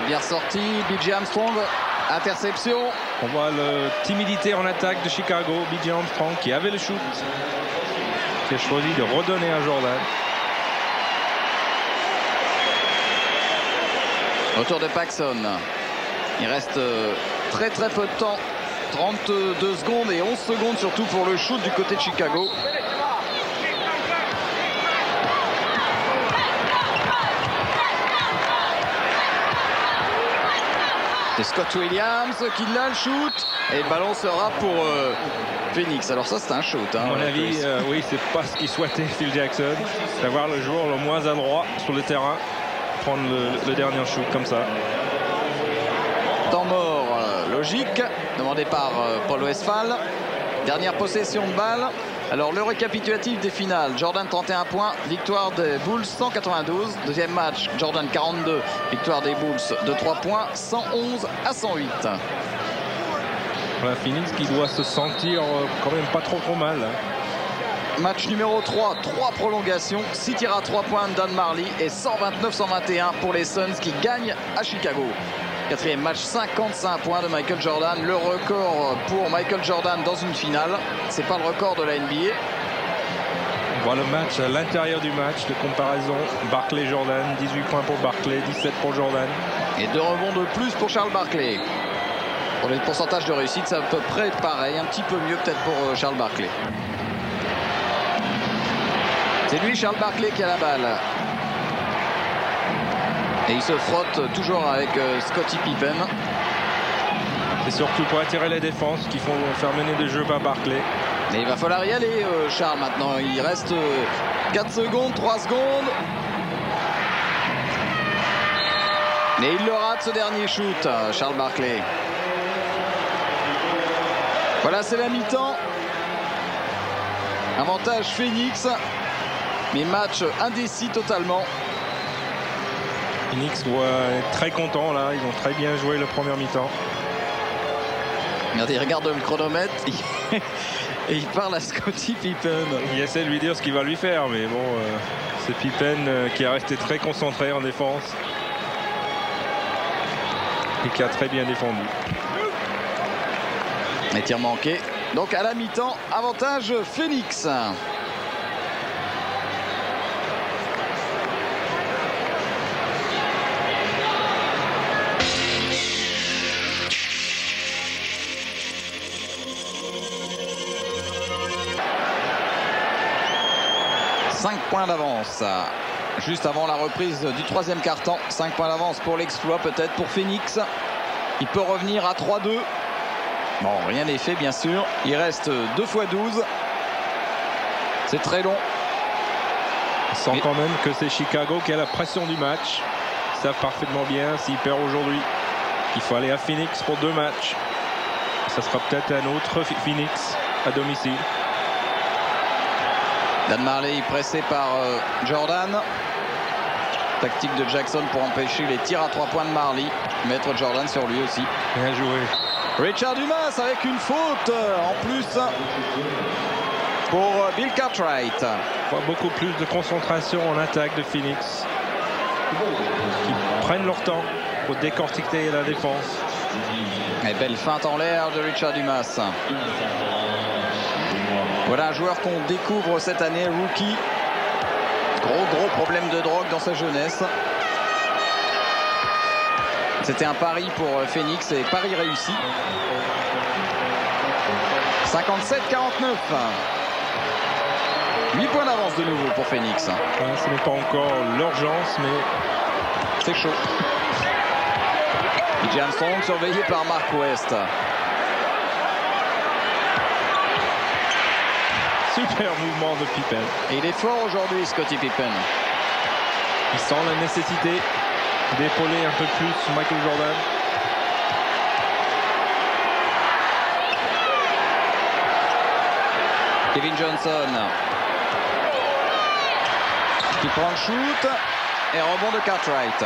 Bien sorti, B.J. Armstrong, interception. On voit la timidité en attaque de Chicago. B.J. Armstrong qui avait le shoot, qui a choisi de redonner à Jordan. Retour de Paxson. Il reste très peu de temps. 32 secondes et 11 secondes surtout pour le shoot du côté de Chicago. C'est Scott Williams qui l'a le shoot. Et le ballon sera pour Phoenix. Alors ça c'est un shoot. À mon avis, oui, c'est pas ce qu'il souhaitait Phil Jackson. D'avoir le joueur le moins adroit sur le terrain. Prendre le dernier shoot comme ça. Temps mort. Le Logique, demandé par Paul Westphal. Dernière possession de balle. Alors le récapitulatif des finales, Jordan 31 points, victoire des Bulls 192. Deuxième match, Jordan 42, victoire des Bulls de 3 points, 111 à 108. Voilà, Phoenix qui doit se sentir quand même pas trop mal. Match numéro 3, 3 prolongations, 6 tirs à 3 points de Dan Marley et 129-121 pour les Suns qui gagnent à Chicago. Quatrième match, 55 points de Michael Jordan. Le record pour Michael Jordan dans une finale. C'est pas le record de la NBA. On voit le match à l'intérieur du match de comparaison. Barkley-Jordan, 18 points pour Barkley, 17 pour Jordan. Et 2 rebonds de plus pour Charles Barkley. Pour les pourcentages de réussite, c'est à peu près pareil. Un petit peu mieux peut-être pour Charles Barkley. C'est lui, Charles Barkley, qui a la balle. Et il se frotte toujours avec Scottie Pippen. C'est surtout pour attirer les défenses qu'il faut faire mener des jeux par Barkley. Mais il va falloir y aller, Charles, maintenant. Il reste 4 secondes, 3 secondes. Mais il le rate, ce dernier shoot, Charles Barkley. Voilà, c'est la mi-temps. Avantage Phoenix. Mais match indécis totalement. Phoenix doit être très content là, ils ont très bien joué le premier mi-temps. Regardez, il regarde le chronomètre et il parle à Scottie Pippen. Il essaie de lui dire ce qu'il va lui faire, mais bon, c'est Pippen qui a resté très concentré en défense et qui a très bien défendu. Et tir manqué. Donc à la mi-temps, avantage Phoenix. Points d'avance juste avant la reprise du troisième quart-temps. 5 points d'avance pour l'exploit, peut-être pour Phoenix. Il peut revenir à 3-2. Bon, rien n'est fait bien sûr. Il reste 2 x 12. C'est très long. On sent quand même que c'est Chicago qui a la pression du match. Ils savent parfaitement bien, s'ils perdent aujourd'hui, il faut aller à Phoenix pour 2 matchs. Ça sera peut-être un autre Phoenix à domicile. Dan Marley pressé par Jordan. Tactique de Jackson pour empêcher les tirs à 3 points de Marley. Mettre Jordan sur lui aussi. Bien joué. Richard Dumas avec une faute en plus pour Bill Cartwright. On voit beaucoup plus de concentration en attaque de Phoenix. Qui prennent leur temps pour décortiquer la défense. Et belle feinte en l'air de Richard Dumas. Voilà un joueur qu'on découvre cette année, rookie. Gros problème de drogue dans sa jeunesse. C'était un pari pour Phoenix et pari réussi. 57-49. 8 points d'avance de nouveau pour Phoenix. Ce n'est pas encore l'urgence, mais c'est chaud. Jameson surveillé par Mark West. Super mouvement de Pippen. Et il est fort aujourd'hui, Scottie Pippen. Il sent la nécessité d'épauler un peu plus Michael Jordan. Kevin Johnson qui prend le shoot et rebond de Cartwright.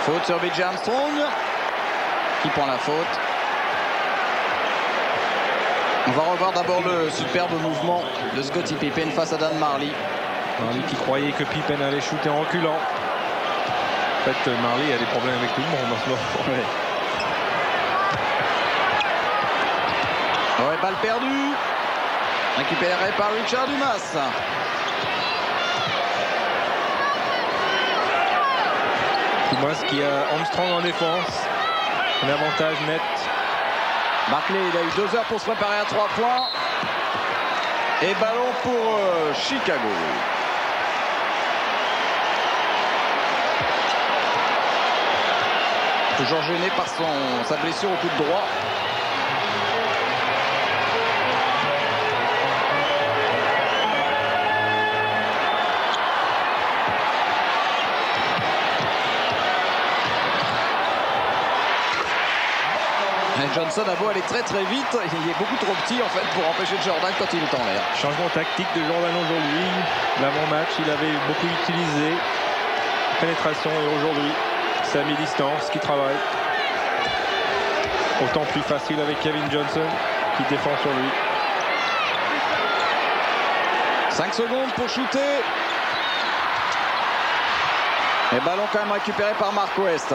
Faute sur B.J. Armstrong qui prend la faute. On va revoir d'abord le superbe mouvement de Scottie Pippen face à Dan Marley. Marley qui croyait que Pippen allait shooter en reculant. En fait, Marley a des problèmes avec tout le monde en ce moment. Ouais, balle perdue. Récupéré par Richard Dumas. Dumas qui a Armstrong en défense. Un avantage net. Barkley, il a eu 2 heures pour se préparer à 3 points. Et ballon pour Chicago. Toujours gêné par sa blessure au coup de droit. Et Johnson a beau aller très très vite, il est beaucoup trop petit en fait pour empêcher Jordan quand il est en l'air. Changement tactique de Jordan aujourd'hui. L'avant-match, il avait beaucoup utilisé pénétration et aujourd'hui, c'est à mi-distance qui travaille. Autant plus facile avec Kevin Johnson qui défend sur lui. 5 secondes pour shooter. Et ballon quand même récupéré par Mark West.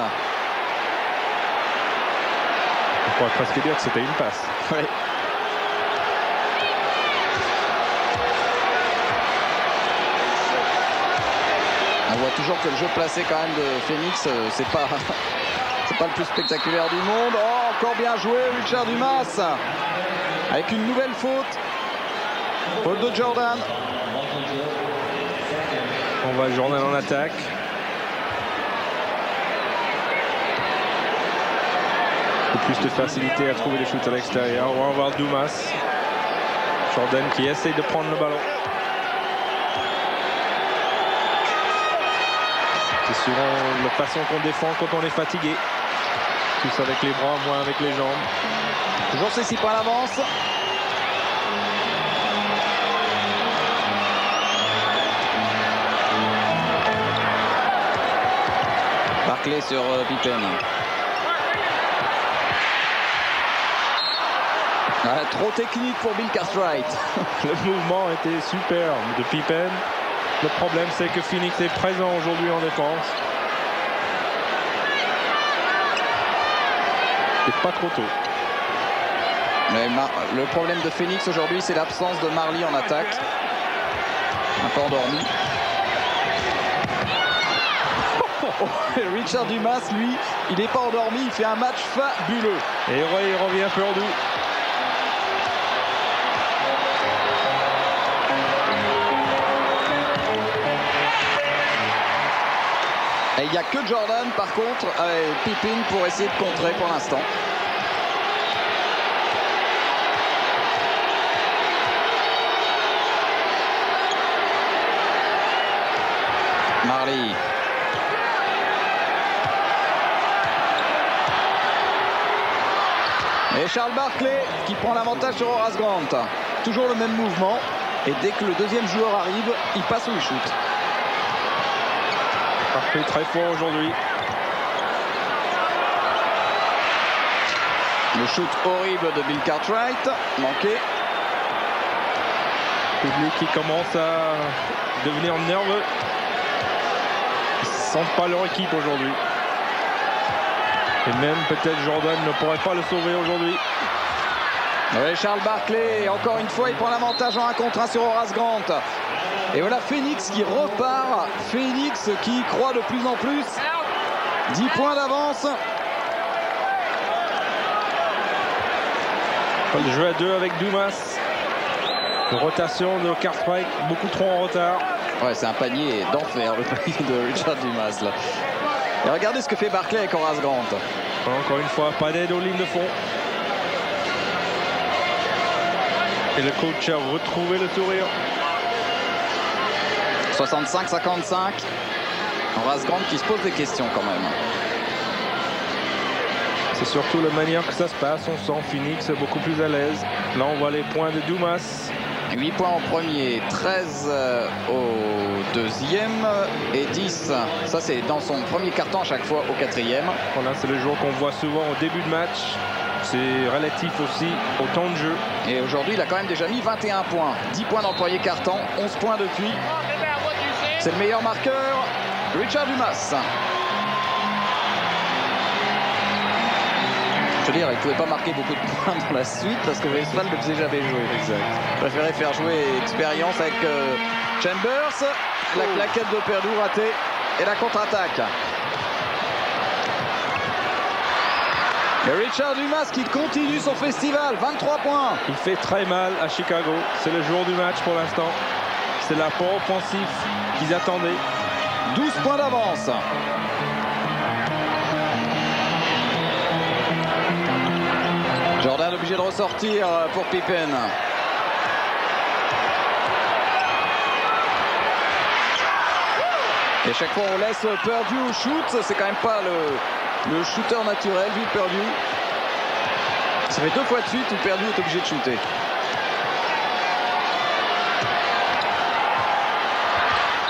On pourrait presque dire que c'était une passe. Oui. On voit toujours que le jeu placé quand même de Phoenix, c'est pas le plus spectaculaire du monde. Oh, encore bien joué Richard Dumas avec une nouvelle faute. Faute de Jordan. On voit Jordan en attaque. Plus de facilité à trouver les shoots à l'extérieur. On va voir Dumas. Jordan qui essaye de prendre le ballon. C'est souvent la façon qu'on défend quand on est fatigué. Plus avec les bras, moins avec les jambes. Toujours ces 6 points d'avance. Barclay sur Pippen. Ah, trop technique pour Bill Cartwright. Le mouvement était super de Pippen. Le problème, c'est que Phoenix est présent aujourd'hui en défense. Et pas trop tôt. Mais le problème de Phoenix aujourd'hui, c'est l'absence de Marley en attaque. Un peu endormi. Richard Dumas, lui, il n'est pas endormi. Il fait un match fabuleux. Et il revient perdu. Et il n'y a que Jordan, par contre, Pippen pour essayer de contrer pour l'instant. Marley. Et Charles Barkley qui prend l'avantage sur Horace Grant. Toujours le même mouvement. Et dès que le deuxième joueur arrive, il passe où il shoot. Barkley très fort aujourd'hui. Le shoot horrible de Bill Cartwright. Manqué. Public qui commence à devenir nerveux. Ils ne sentent pas leur équipe aujourd'hui. Et même peut-être Jordan ne pourrait pas le sauver aujourd'hui. Oui, Charles Barkley, encore une fois, il prend l'avantage en 1 contre 1 sur Horace Grant. Et voilà Phoenix qui repart. Phoenix qui y croit de plus en plus. 10 points d'avance. Le jeu à 2 avec Dumas. Une rotation de Cartwright, beaucoup trop en retard. Ouais, c'est un panier d'enfer, le panier de Richard Dumas là. Et regardez ce que fait Barkley avec Horace Grant. Encore une fois, pas d'aide aux lignes de fond. Et le coach a retrouvé le sourire. 65-55. Horace Grant qui se pose des questions quand même. C'est surtout la manière que ça se passe. On sent Phoenix beaucoup plus à l'aise. Là, on voit les points de Dumas. 8 points en premier, 13 au deuxième et 10. Ça, c'est dans son premier carton à chaque fois au quatrième. Voilà, c'est le joueur qu'on voit souvent au début de match. C'est relatif aussi au temps de jeu. Et aujourd'hui, il a quand même déjà mis 21 points. 10 points dans le premier carton, 11 points depuis. C'est le meilleur marqueur, Richard Dumas. Je veux dire, il ne pouvait pas marquer beaucoup de points dans la suite parce que Westphal ne le faisait jamais jouer. Exact. Il préférait faire jouer expérience avec Chambers. La claquette de Perdue ratée et la contre-attaque. Et Richard Dumas qui continue son festival, 23 points. Il fait très mal à Chicago. C'est le jour du match pour l'instant. C'est l'apport offensif qu'ils attendaient. 12 points d'avance. Jordan obligé de ressortir pour Pippen. Et chaque fois on laisse Perdue au shoot. C'est quand même pas le shooter naturel vu Perdue. Ça fait 2 fois de suite où Perdue est obligé de shooter.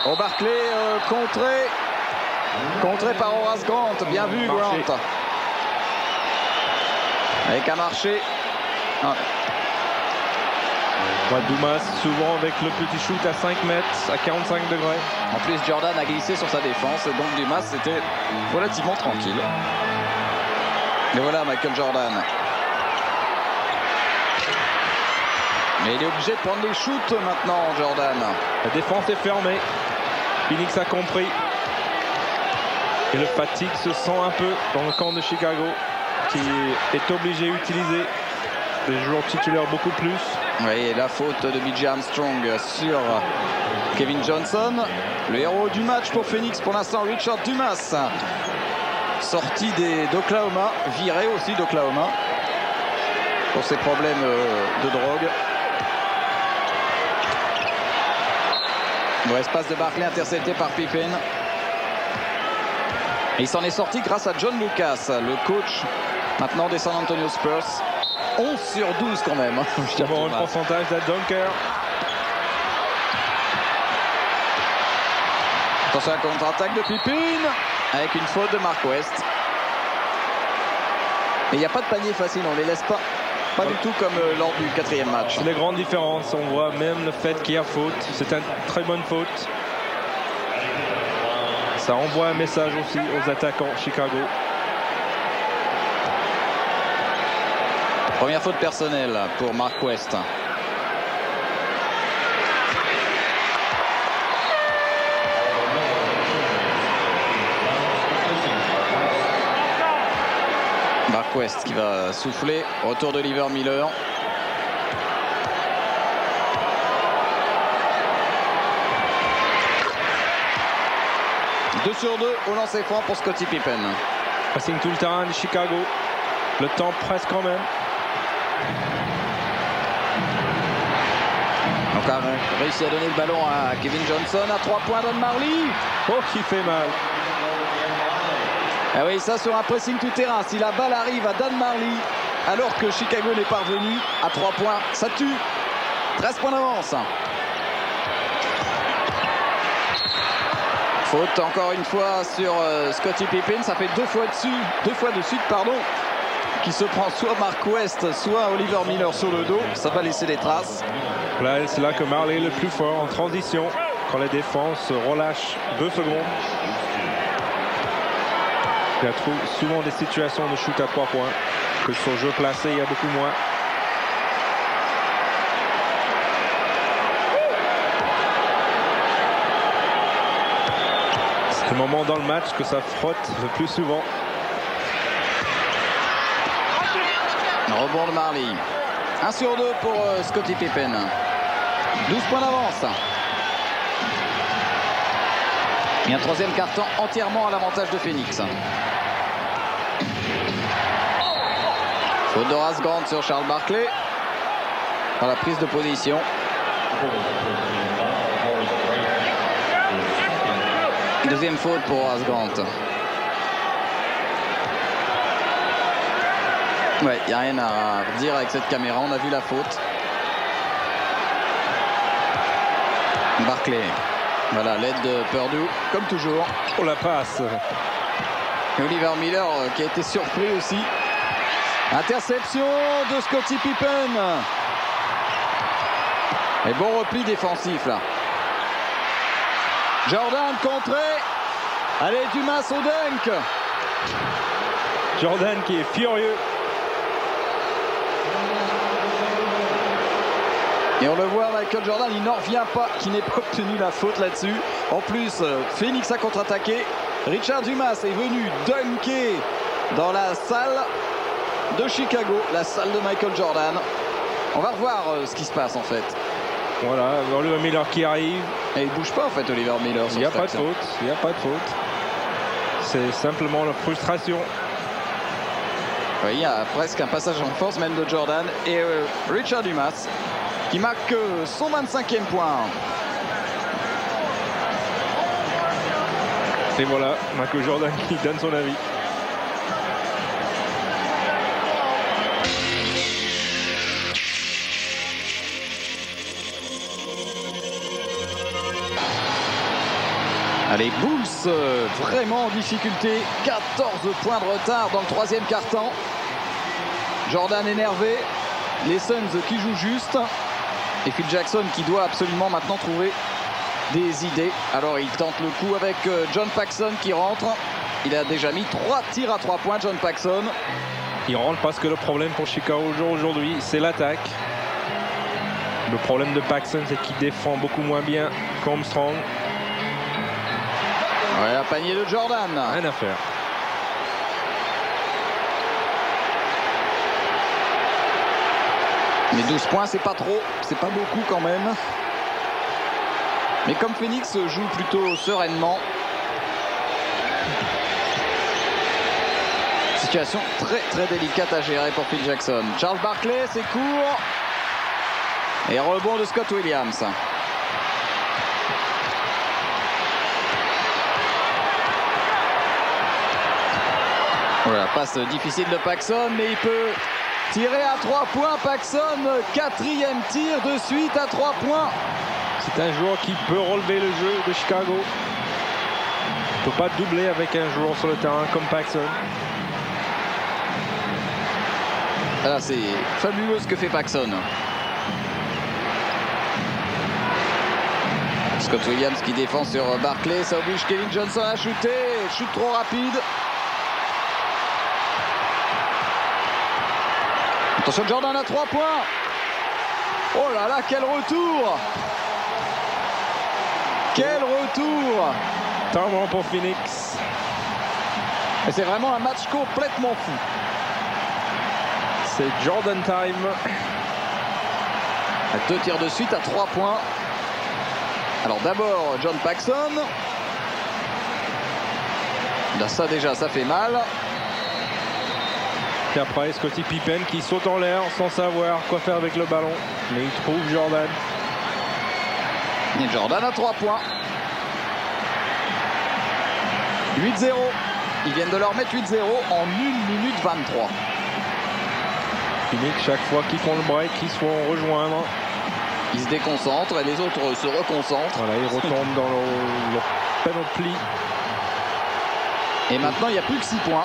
Au Barclay, contré par Horace Grant. Bien vu, Grant. Avec un marché. Ah. Dumas souvent avec le petit shoot à 5 mètres, à 45 degrés. En plus, Jordan a glissé sur sa défense, et donc Dumas c'était relativement tranquille. Et voilà Michael Jordan. Mais il est obligé de prendre les shoots maintenant, Jordan. La défense est fermée. Phoenix a compris. Et le fatigue se sent un peu dans le camp de Chicago, qui est obligé d'utiliser des joueurs titulaires beaucoup plus. Oui, et la faute de B.J. Armstrong sur Kevin Johnson. Le héros du match pour Phoenix pour l'instant, Richard Dumas. Sorti d'Oklahoma, viré aussi d'Oklahoma pour ses problèmes de drogue. Bon, espace de Barclay intercepté par Pippen. Et il s'en est sorti grâce à John Lucas, le coach maintenant des San Antonio Spurs. 11 sur 12 quand même. Bon, le pourcentage d'un dunker. Attention à la contre-attaque de Pippen avec une faute de Mark West. Mais il n'y a pas de panier facile, on ne les laisse pas. Pas du tout comme lors du 4e match. C'est la grande différence. On voit même le fait qu'il y a faute. C'est une très bonne faute. Ça envoie un message aussi aux attaquants Chicago. Première faute personnelle pour Mark West. Mark West qui va souffler. Retour d'Oliver Miller. Deux sur 2 au lancer franc pour Scottie Pippen. Passing tout le terrain de Chicago. Le temps presse quand même. Donc a réussi à donner le ballon à Kevin Johnson. À 3 points, Don Marley. Oh, qui fait mal. Ah oui, ça sur un pressing tout terrain. Si la balle arrive à Dan Marley, alors que Chicago n'est pas revenu, à 3 points, ça tue. 13 points d'avance. Faute encore une fois sur Scottie Pippen. Ça fait 2 fois de suite, qui se prend soit Mark West, soit Oliver Miller sur le dos. Ça va laisser des traces. Là, c'est là que Marley est le plus fort en transition, quand la défense relâche 2 secondes. Il y a souvent des situations de shoot à 3 points, que sur jeu placé, il y a beaucoup moins. C'est le moment dans le match que ça frotte le plus souvent. Rebond de Marley. 1 sur 2 pour Scottie Pippen. 12 points d'avance. Et un 3e quart-temps entièrement à l'avantage de Phoenix. Faute d'Horace Grant sur Charles Barclay. Dans la prise de position. Deuxième faute pour Horace Grant. Ouais, il n'y a rien à dire avec cette caméra. On a vu la faute. Barclay. Voilà, l'aide de Perdue, comme toujours. Oh, la passe. Et Oliver Miller qui a été surpris aussi. Interception de Scottie Pippen. Et bon repli défensif là. Jordan contré. Allez, Dumas au dunk. Jordan qui est furieux. Et on le voit, Michael Jordan, il n'en revient pas qu'il n'ait pas obtenu la faute là-dessus. En plus, Phoenix a contre-attaqué. Richard Dumas est venu dunker dans la salle de Chicago, la salle de Michael Jordan. On va revoir ce qui se passe en fait. Voilà, Oliver Miller qui arrive. Et il ne bouge pas en fait, Oliver Miller. Il n'y a pas de faute, il n'y a pas de faute. C'est simplement la frustration. Oui, il y a presque un passage en force même de Jordan et Richard Dumas qui marque son 25e point. Et voilà, Michael Jordan qui donne son avis. Allez, Bulls vraiment en difficulté. 14 points de retard dans le troisième quart-temps. Jordan énervé. Les Suns qui jouent juste. Et Phil Jackson qui doit absolument maintenant trouver des idées. Alors il tente le coup avec John Paxson qui rentre. Il a déjà mis 3 tirs à 3 points, John Paxson. Il rentre parce que le problème pour Chicago aujourd'hui, c'est l'attaque. Le problème de Paxson, c'est qu'il défend beaucoup moins bien qu'Armstrong. Ouais, un panier de Jordan. Rien à faire. Mais 12 points, c'est pas trop. C'est pas beaucoup quand même. Mais comme Phoenix joue plutôt sereinement. Situation très délicate à gérer pour Phil Jackson. Charles Barkley, c'est court. Et rebond de Scott Williams. Voilà, passe difficile de Paxson, mais il peut tirer à 3 points. Paxson, 4e tir de suite à 3 points. C'est un joueur qui peut relever le jeu de Chicago. Il ne peut pas doubler avec un joueur sur le terrain comme Paxson. Ah, c'est fabuleux ce que fait Paxson. Scott Williams qui défend sur Barkley. Ça oblige Kevin Johnson à shooter. Shoot trop rapide. Attention, Jordan à 3 points. Oh là là, quel retour! Quel retour! Temps pour Phoenix. Et c'est vraiment un match complètement fou. C'est Jordan time. À 2 tirs de suite à 3 points. Alors d'abord John Paxson. Là, ça déjà, ça fait mal. Et après Scottie Pippen qui saute en l'air sans savoir quoi faire avec le ballon. Mais il trouve Jordan. Et Jordan à 3 points. 8-0. Ils viennent de leur mettre 8-0 en 1 minute 23. Phoenix, chaque fois qu'ils font le break, ils se font rejoindre. Ils se déconcentrent et les autres se reconcentrent. Voilà, ils retombent dans le panoplie. Et maintenant, il n'y a plus que 6 points.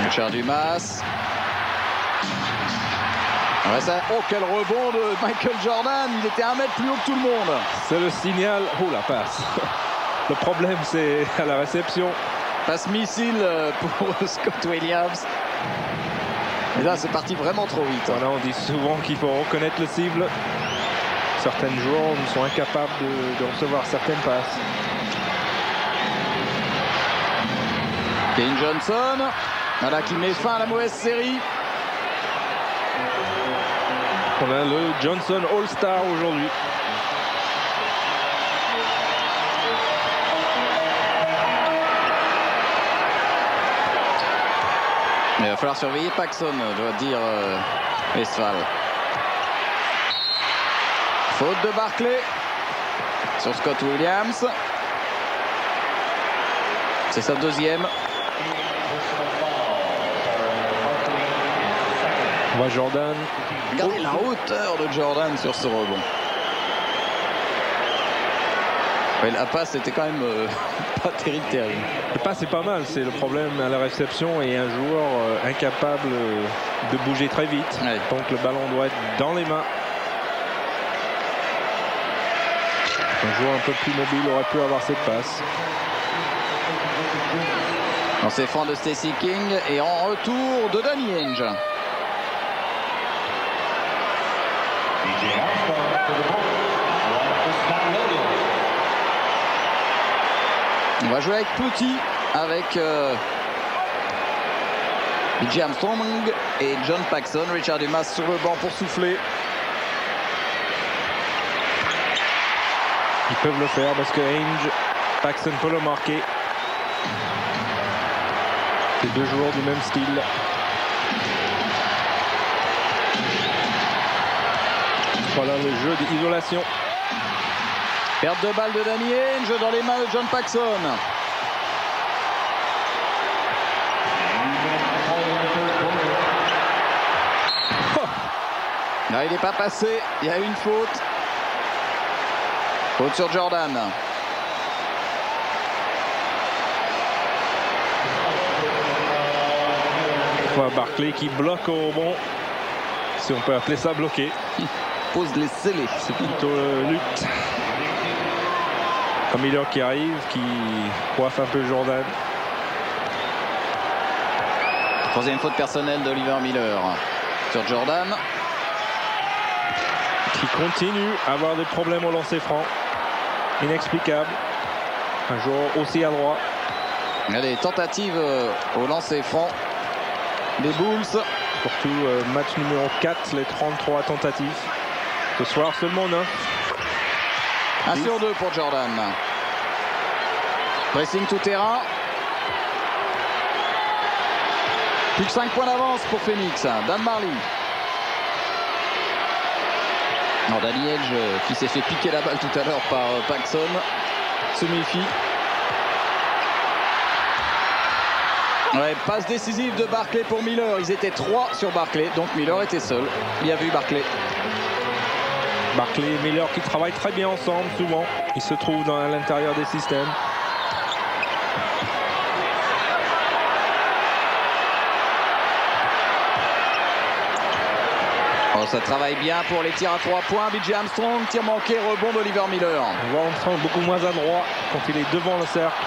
Richard Dumas. Ouais, ça... Oh, quel rebond de Michael Jordan. Il était 1 mètre plus haut que tout le monde. C'est le signal. Oh, la passe. Le problème, c'est à la réception. Passe missile pour Scott Williams. Et là, c'est parti vraiment trop vite. Voilà, on dit souvent qu'il faut reconnaître le cible. Certains joueurs sont incapables de recevoir certaines passes. Kevin Johnson. Voilà qui met fin à la mauvaise série. On a le Johnson All-Star aujourd'hui. Mais il va falloir surveiller Paxson, doit dire Westphal. Faute de Barkley sur Scott Williams. C'est sa 2e. On voit Jordan. Regardez la hauteur de Jordan sur ce rebond. Ouais, la passe était quand même pas terrible. Le passe c'est pas mal, c'est le problème à la réception et un joueur incapable de bouger très vite. Ouais. Donc le ballon doit être dans les mains. Un joueur un peu plus mobile aurait pu avoir cette passe. On s'effondre de Stacey King et en retour de Danny Ainge. On va jouer avec Petit, avec B.J. Armstrong et John Paxson. Richard Dumas sur le banc pour souffler. Ils peuvent le faire parce que Ainge, Paxson peut le marquer. C'est 2 joueurs du même style. Voilà le jeu d'isolation. Perte de balle de Danny Ainge dans les mains de John Paxson. Là, il n'est pas passé. Il y a une faute. Faute sur Jordan. Barkley qui bloque au rebond, si on peut appeler ça bloqué. Pose les scellés. C'est plutôt lutte. Miller qui arrive, qui coiffe un peu Jordan. Troisième faute personnelle d'Oliver Miller sur Jordan. Qui continue à avoir des problèmes au lancer franc. Inexplicable. Un joueur aussi adroit. Il y a des tentatives au lancer franc des Bulls. Surtout match numéro 4, les 33 tentatives. Ce soir seulement 9. 1 sur 2 pour Jordan. Pressing tout terrain. Plus que 5 points d'avance pour Phoenix. Dan Marley. Danny Hedge qui s'est fait piquer la balle tout à l'heure par Paxson se méfie. Ouais, passe décisive de Barkley pour Miller. Ils étaient 3 sur Barkley, donc Miller était seul. Bien vu Barkley. Barkley et Miller qui travaillent très bien ensemble souvent. Ils se trouvent à l'intérieur des systèmes. Oh, ça travaille bien pour les tirs à 3 points. B.J. Armstrong, tir manqué, rebond d'Oliver Miller. On voit Armstrong beaucoup moins adroit quand il est devant le cercle.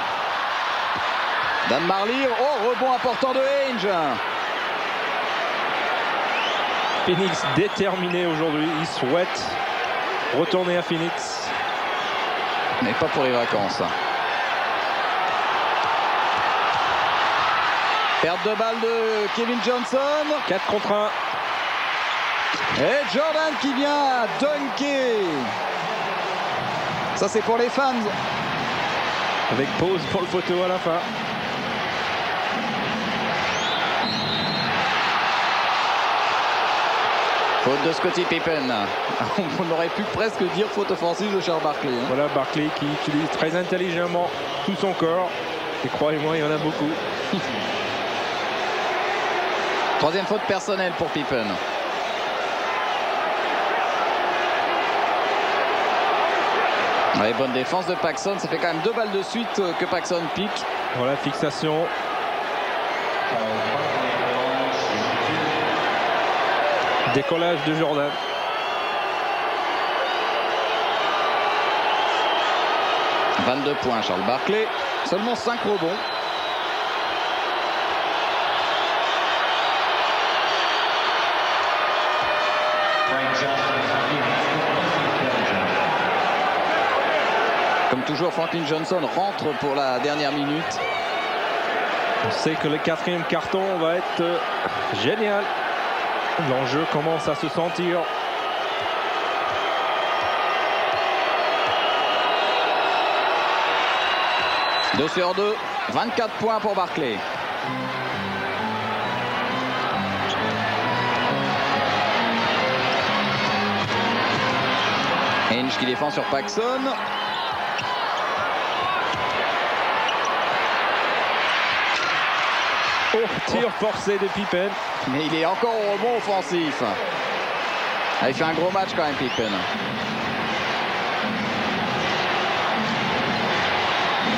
Dan Marley, oh, rebond important de Ainge. Phoenix déterminé aujourd'hui, il souhaite retourner à Phoenix. Mais pas pour les vacances. Perte de balle de Kevin Johnson. 4 contre 1. Et Jordan qui vient dunker. Ça c'est pour les fans. Avec pause pour le photo à la fin. Faute de Scottie Pippen. On aurait pu presque dire faute offensive de Charles Barkley. Voilà Barkley qui utilise très intelligemment tout son corps. Et croyez-moi, il y en a beaucoup. Troisième faute personnelle pour Pippen. Ouais, bonne défense de Paxson. Ça fait quand même 2 balles de suite que Paxson pique. Voilà, fixation. Décollage de Jordan. « 22 points, Charles Barkley. Seulement 5 rebonds. Comme toujours, Franklin Johnson rentre pour la dernière minute. On sait que le 4e carton va être génial. L'enjeu commence à se sentir. Deux sur 2, 24 points pour Barkley. Ainge qui défend sur Paxson. Oh, tir forcé de Pippen. Mais il est encore au rebond offensif. Ah, il fait un gros match quand même, Pippen.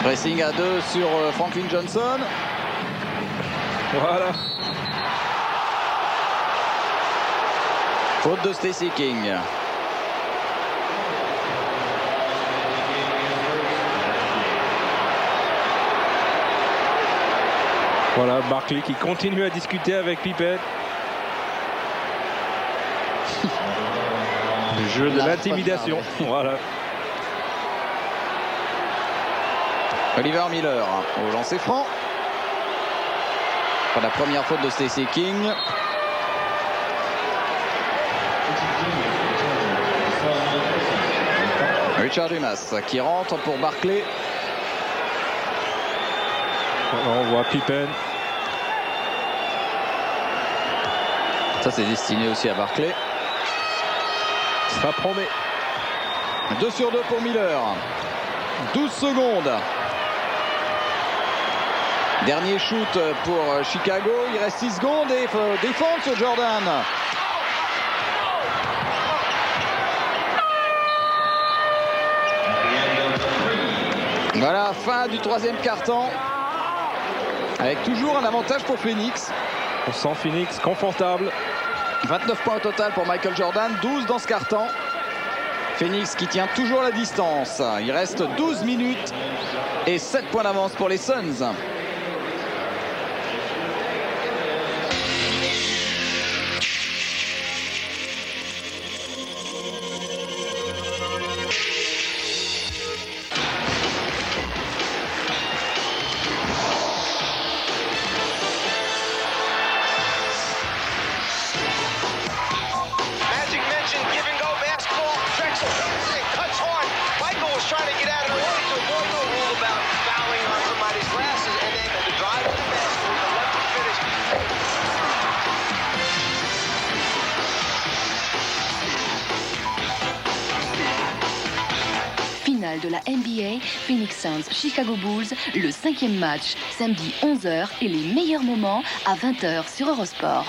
Pressing à 2 sur Franklin Johnson. Voilà. Faute de Stacey King. Voilà, Barkley qui continue à discuter avec Pippen. Le jeu de l'intimidation. Voilà. Oliver Miller au lancer franc. Pour la première faute de Stacey King. Richard Dumas qui rentre pour Barkley. On voit Pippen. Ça c'est destiné aussi à Barkley. Ça promet. 2 sur 2 pour Miller. 12 secondes. Dernier shoot pour Chicago. Il reste 6 secondes et il faut défendre sur Jordan. Voilà, fin du troisième quart-temps. Avec toujours un avantage pour Phoenix. On sent Phoenix confortable. 29 points au total pour Michael Jordan, 12 dans ce quart-temps. Phoenix qui tient toujours la distance. Il reste 12 minutes et 7 points d'avance pour les Suns. Finale de la NBA, Phoenix Suns, Chicago Bulls, le 5e match, samedi 11h et les meilleurs moments à 20h sur Eurosport.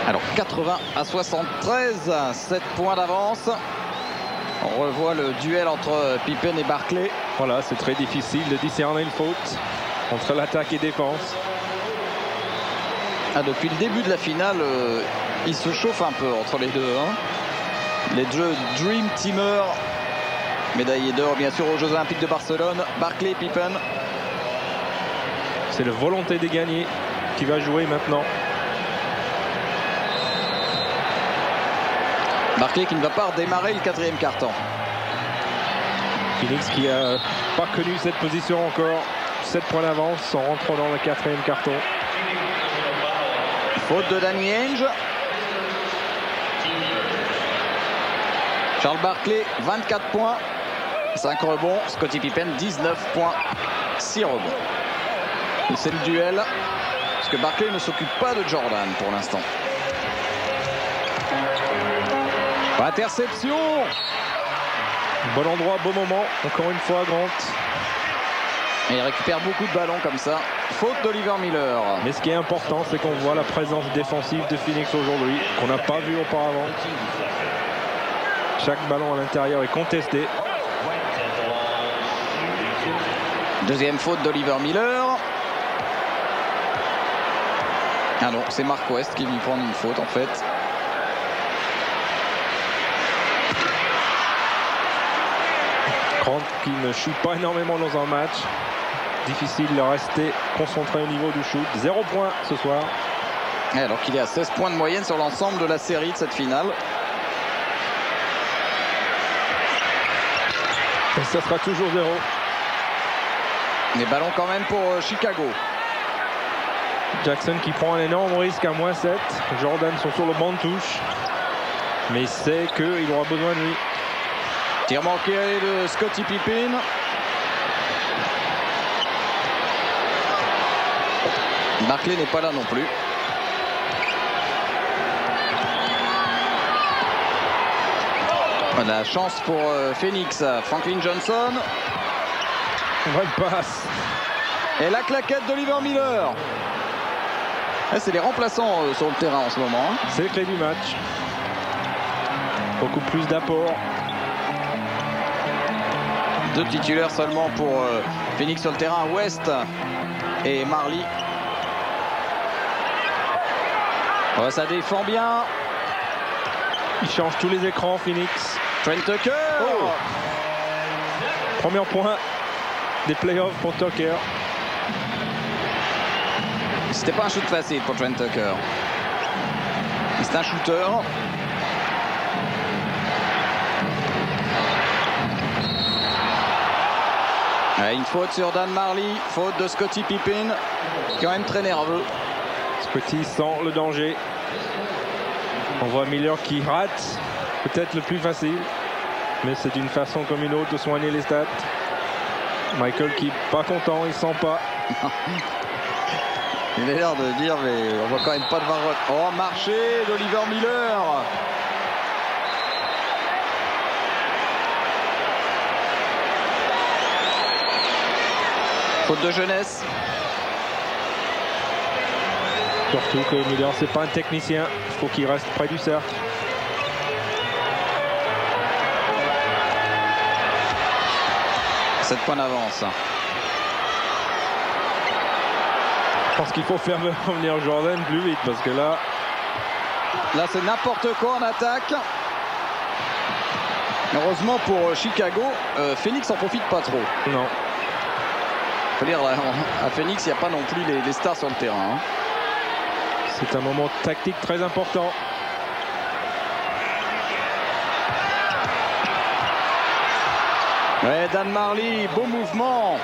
Alors 80-73, 7 points d'avance. On revoit le duel entre Pippen et Barkley. Voilà, c'est très difficile de discerner une faute entre l'attaque et défense. Depuis le début de la finale, ils se chauffent un peu entre les deux. Les deux Dream Teamers, médaillés d'or bien sûr aux Jeux Olympiques de Barcelone, Barkley et Pippen. C'est la volonté de gagner qui va jouer maintenant. Barkley qui ne va pas redémarrer le quatrième quart-temps. Phoenix qui n'a pas connu cette position encore. 7 points d'avance en rentrant dans le quatrième quart-temps. Faute de Danny Ainge. Charles Barkley, 24 points, 5 rebonds. Scottie Pippen, 19 points, 6 rebonds. Et c'est le duel, parce que Barkley ne s'occupe pas de Jordan pour l'instant. Interception. Bon endroit, beau moment, encore une fois Grant. Et il récupère beaucoup de ballons comme ça. Faute d'Oliver Miller. Mais ce qui est important, c'est qu'on voit la présence défensive de Phoenix aujourd'hui, qu'on n'a pas vu auparavant. Chaque ballon à l'intérieur est contesté. Deuxième faute d'Oliver Miller. Ah non, c'est Mark West qui lui prend une faute en fait. Grant qui ne shoot pas énormément dans un match. Difficile de rester concentré au niveau du shoot. 0 points ce soir. Et alors qu'il est à 16 points de moyenne sur l'ensemble de la série de cette finale. Et ça sera toujours 0. Les ballons quand même pour Chicago. Jackson qui prend un énorme risque à -7. Jordan sont sur le banc de touche. Mais il sait qu'il aura besoin de lui. Tir manqué de Scottie Pippen. Barkley n'est pas là non plus. La chance pour Phoenix. Franklin Johnson. Bonne passe. Et la claquette d'Oliver Miller. C'est les remplaçants sur le terrain en ce moment. C'est la clé du match. Beaucoup plus d'apport. 2 titulaires seulement pour Phoenix sur le terrain. West et Marley. Ouais, ça défend bien. Il change tous les écrans, Phoenix. Trent Tucker. Oh. Premier point des playoffs pour Tucker. C'était pas un shoot facile pour Trent Tucker. C'est un shooter. Une faute sur Dan Marley. Faute de Scottie Pippen. Quand même très nerveux. Scottie sent le danger. On voit Miller qui rate. Peut-être le plus facile. Mais c'est d'une façon comme une autre de soigner les stats. Michael qui pas content, il sent pas. Il a l'air de dire mais on voit quand même pas de VAR. Oh, marché d'Oliver Miller. Faute de jeunesse. Surtout que Miller c'est pas un technicien. Il faut qu'il reste près du cercle. points d'avance. Je pense qu'il faut faire revenir Jordan plus vite parce que là c'est n'importe quoi en attaque. Heureusement pour Chicago, Phoenix en profite pas trop. non. Faut dire, à Phoenix, il n'y a pas non plus les stars sur le terrain. Hein. C'est un moment tactique très important. Ouais, Dan Marley, beau mouvement.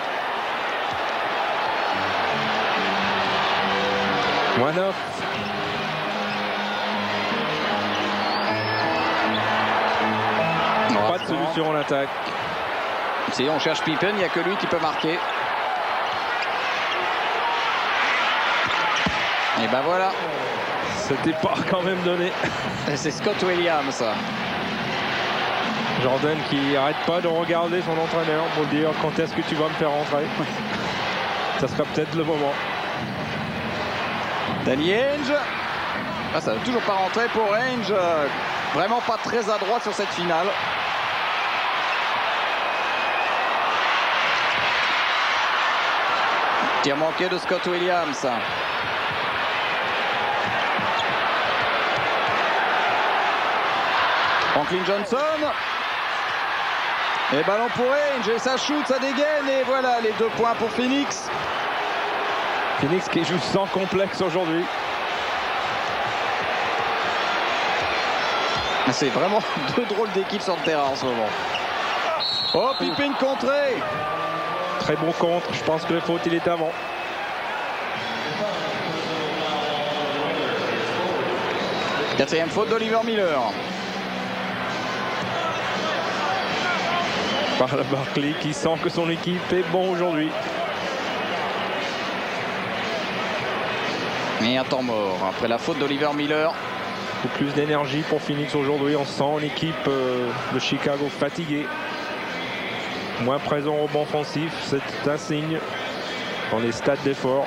One off. Pas de solution en attaque. Si on cherche Pippen, il n'y a que lui qui peut marquer. Et ben voilà. C'était pas quand même donné. C'est Scott Williams. Jordan qui arrête pas de regarder son entraîneur pour dire quand est-ce que tu vas me faire rentrer. Ça sera peut-être le moment. Danny Ainge. Ah, ça ne va toujours pas rentrer pour Ainge. Vraiment pas très adroit sur cette finale. Tir manqué de Scott Williams. Franklin Johnson. Et ballon pour Ainge. Et ça shoot, ça dégaine. Et voilà les 2 points pour Phoenix. Phoenix qui joue sans complexe aujourd'hui. C'est vraiment 2 drôles d'équipes sur le terrain en ce moment. Oh, Pippen contré. Très bon contre. Je pense que le faute, il est avant. Quatrième faute d'Oliver Miller. Par la Barkley qui sent que son équipe est bon aujourd'hui. Et un temps mort après la faute d'Oliver Miller. Plus d'énergie pour Phoenix aujourd'hui. On sent une équipe de Chicago fatiguée. Moins présent au rebond offensif. C'est un signe dans les stats d'effort.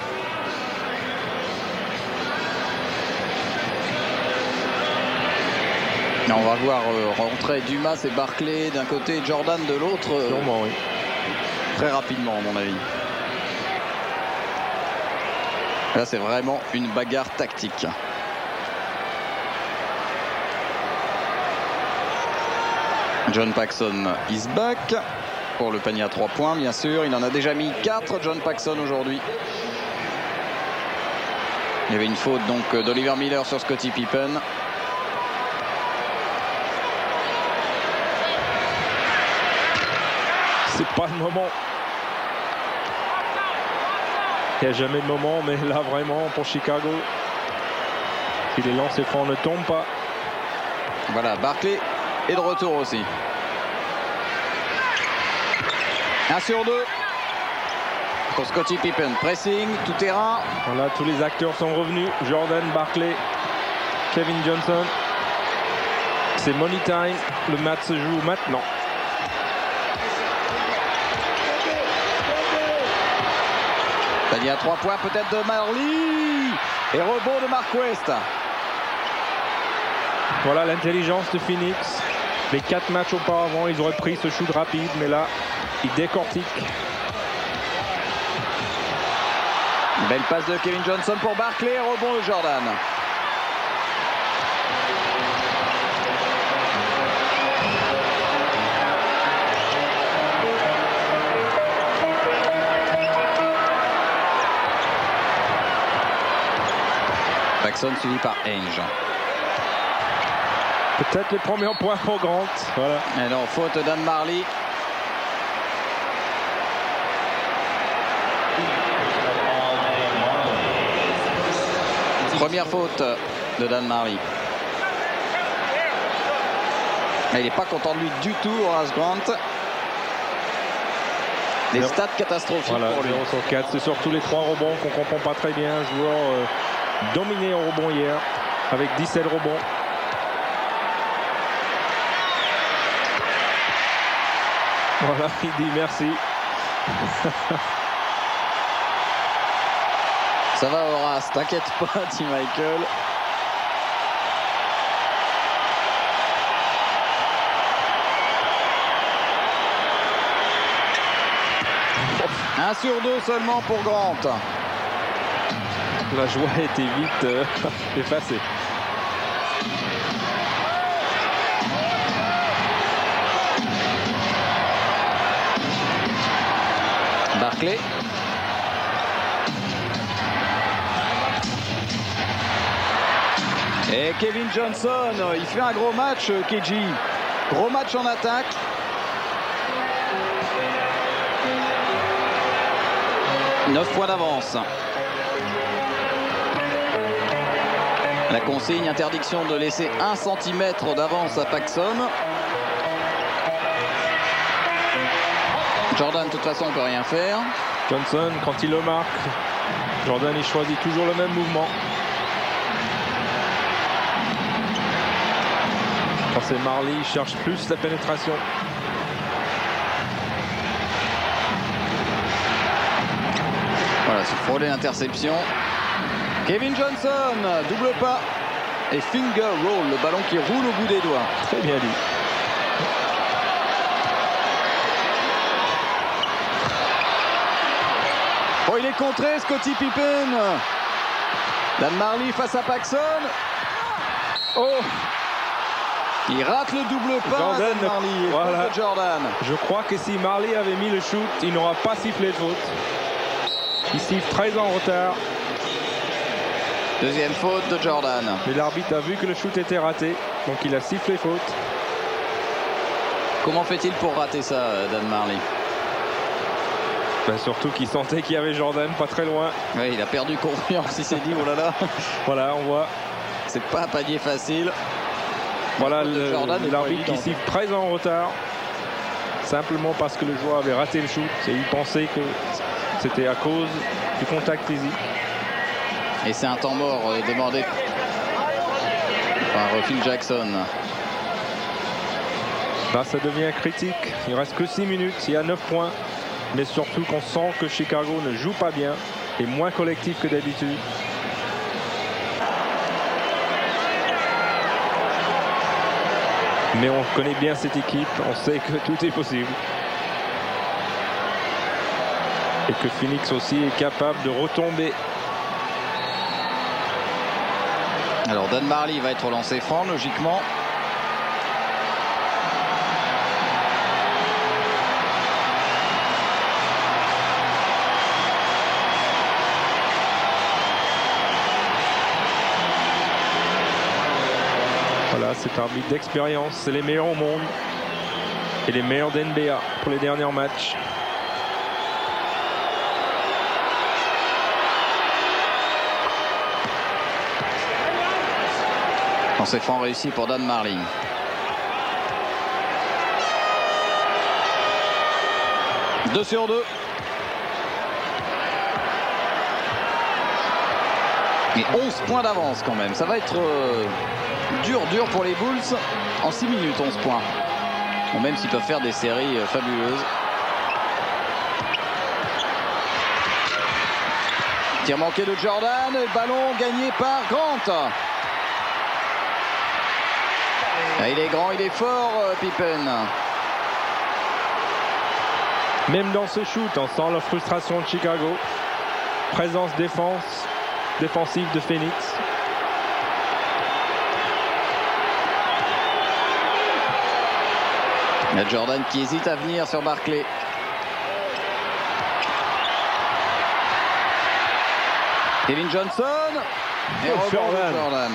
On va voir rentrer Dumas et Barkley d'un côté, Jordan de l'autre. Sûrement, oui. Très rapidement, à mon avis. Là, c'est vraiment une bagarre tactique. John Paxson is back pour le panier à 3 points, bien sûr. Il en a déjà mis 4, John Paxson, aujourd'hui. Il y avait une faute donc d'Oliver Miller sur Scottie Pippen. C'est pas le moment. Il n'y a jamais de moment, mais là vraiment pour Chicago, si les lancers francs ne tombent pas. Voilà, Barkley est de retour aussi. 1 sur 2 pour Scottie Pippen. Pressing, tout terrain. Voilà, tous les acteurs sont revenus. Jordan, Barkley, Kevin Johnson. C'est money time. Le match se joue maintenant. Panier à 3 points peut-être de Marley. Et rebond de Mark West. Voilà l'intelligence de Phoenix. Les 4 matchs auparavant, ils auraient pris ce shoot rapide, mais là, ils décortiquent. Belle passe de Kevin Johnson pour Barkley. Rebond de Jordan. Paxson suivi par Ainge. Peut-être les premiers points pour Grant. Voilà. Et non, faute d'Anne Marley. Première faute de Dan Marley. Il n'est pas content de lui du tout, Horace Grant. Des stats catastrophiques voilà, pour lui. 0 sur 4, c'est surtout les 3 rebonds qu'on ne comprend pas très bien. Joueur dominé au rebond hier avec 17 rebonds. Voilà, il dit merci. Ça va Horace, t'inquiète pas, dit Michael. 1 sur 2 seulement pour Grant. La joie était vite effacée. Barclay. Et Kevin Johnson, il fait un gros match, KG. Gros match en attaque. « 9 points d'avance. La consigne, interdiction de laisser 1 cm d'avance à Paxson. Jordan, de toute façon, ne peut rien faire. Johnson, quand il le marque, Jordan, il choisit toujours le même mouvement. Quand c'est Marley, il cherche plus la pénétration. Voilà, c'est frôlé l'interception. Kevin Johnson, double pas. Et finger roll, le ballon qui roule au bout des doigts. Très bien dit. Oh, il est contré, Scottie Pippen. Dan Marley face à Paxson. Oh! Il rate le double pas. Jordan, Dan Marley. Et voilà. faute de Jordan. Je crois que si Marley avait mis le shoot, il n'aura pas sifflé de faute. Il siffle très en retard. Deuxième faute de Jordan. Mais l'arbitre a vu que le shoot était raté, donc il a sifflé faute. Comment fait-il pour rater ça, Dan Marley? Ben surtout qu'il sentait qu'il y avait Jordan pas très loin. Oui, il a perdu confiance, il s'est dit, oh là là. Voilà, on voit. C'est pas un panier facile. Voilà Jordan l'arbitre qui siffle très en retard. Simplement parce que le joueur avait raté le shoot et il pensait que c'était à cause du contact physique. Et c'est un temps mort demandé par Phil Jackson. Là, ça devient critique. Il ne reste que 6 minutes. Il y a 9 points. Mais surtout qu'on sent que Chicago ne joue pas bien. Et moins collectif que d'habitude. Mais on connaît bien cette équipe. On sait que tout est possible. Et que Phoenix aussi est capable de retomber. Alors Dan Marley va être lancé franc logiquement. Voilà, cet arbitre d'expérience, c'est les meilleurs au monde et les meilleurs d'NBA pour les derniers matchs. C'est franc réussi pour Dan Marley. Deux sur 2. Et 11 points d'avance quand même. Ça va être dur pour les Bulls. En 6 minutes, 11 points. Bon, même s'ils peuvent faire des séries fabuleuses. Tir manqué de Jordan. Le ballon gagné par Grant. Ah, il est grand, il est fort, Pippen. Même dans ce shoot, on sent la frustration de Chicago. Présence défensive de Phoenix. Il y a Jordan qui hésite à venir sur Barclay. Kevin Johnson. Et rebond de Jordan.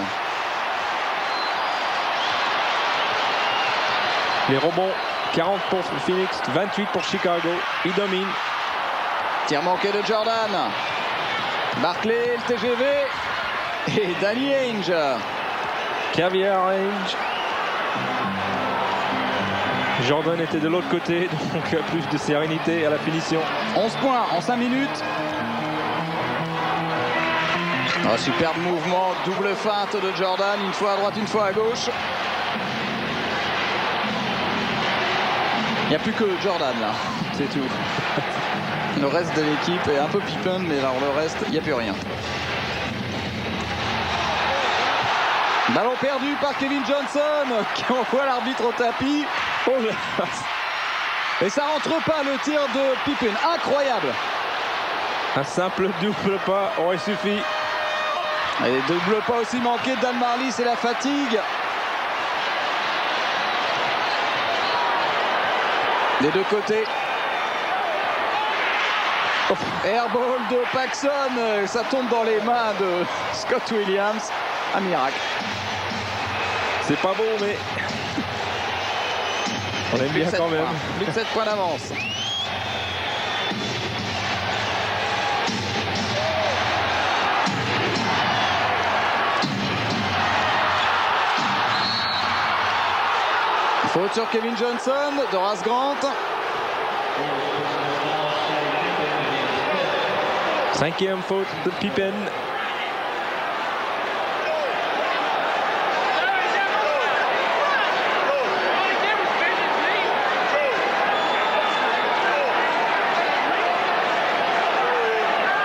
Les rebonds, 40 pour Phoenix, 28 pour Chicago. Il domine. Tir manqué de Jordan. Barclay, le TGV. Et Danny Ainge. Caviar Ainge. Jordan était de l'autre côté, donc plus de sérénité à la finition. 11 points en 5 minutes. Oh, superbe mouvement, double feinte de Jordan. Une fois à droite, une fois à gauche. Il n'y a plus que Jordan là, c'est tout. Le reste de l'équipe est un peu Pippen, mais alors le reste, il n'y a plus rien. Ballon perdu par Kevin Johnson, qui envoie l'arbitre au tapis. Oh, Et ça rentre pas, le tir de Pippen. Incroyable. Un simple double pas aurait suffi. Et double pas aussi manqué de Dan Marley, c'est la fatigue. Des deux côtés. Airball de Paxson, ça tombe dans les mains de Scott Williams. Un miracle. C'est pas beau, mais on aime bien quand même. Plus de 7 points d'avance. Faute sur Kevin Johnson, Horace Grant. 5e faute de Pippen.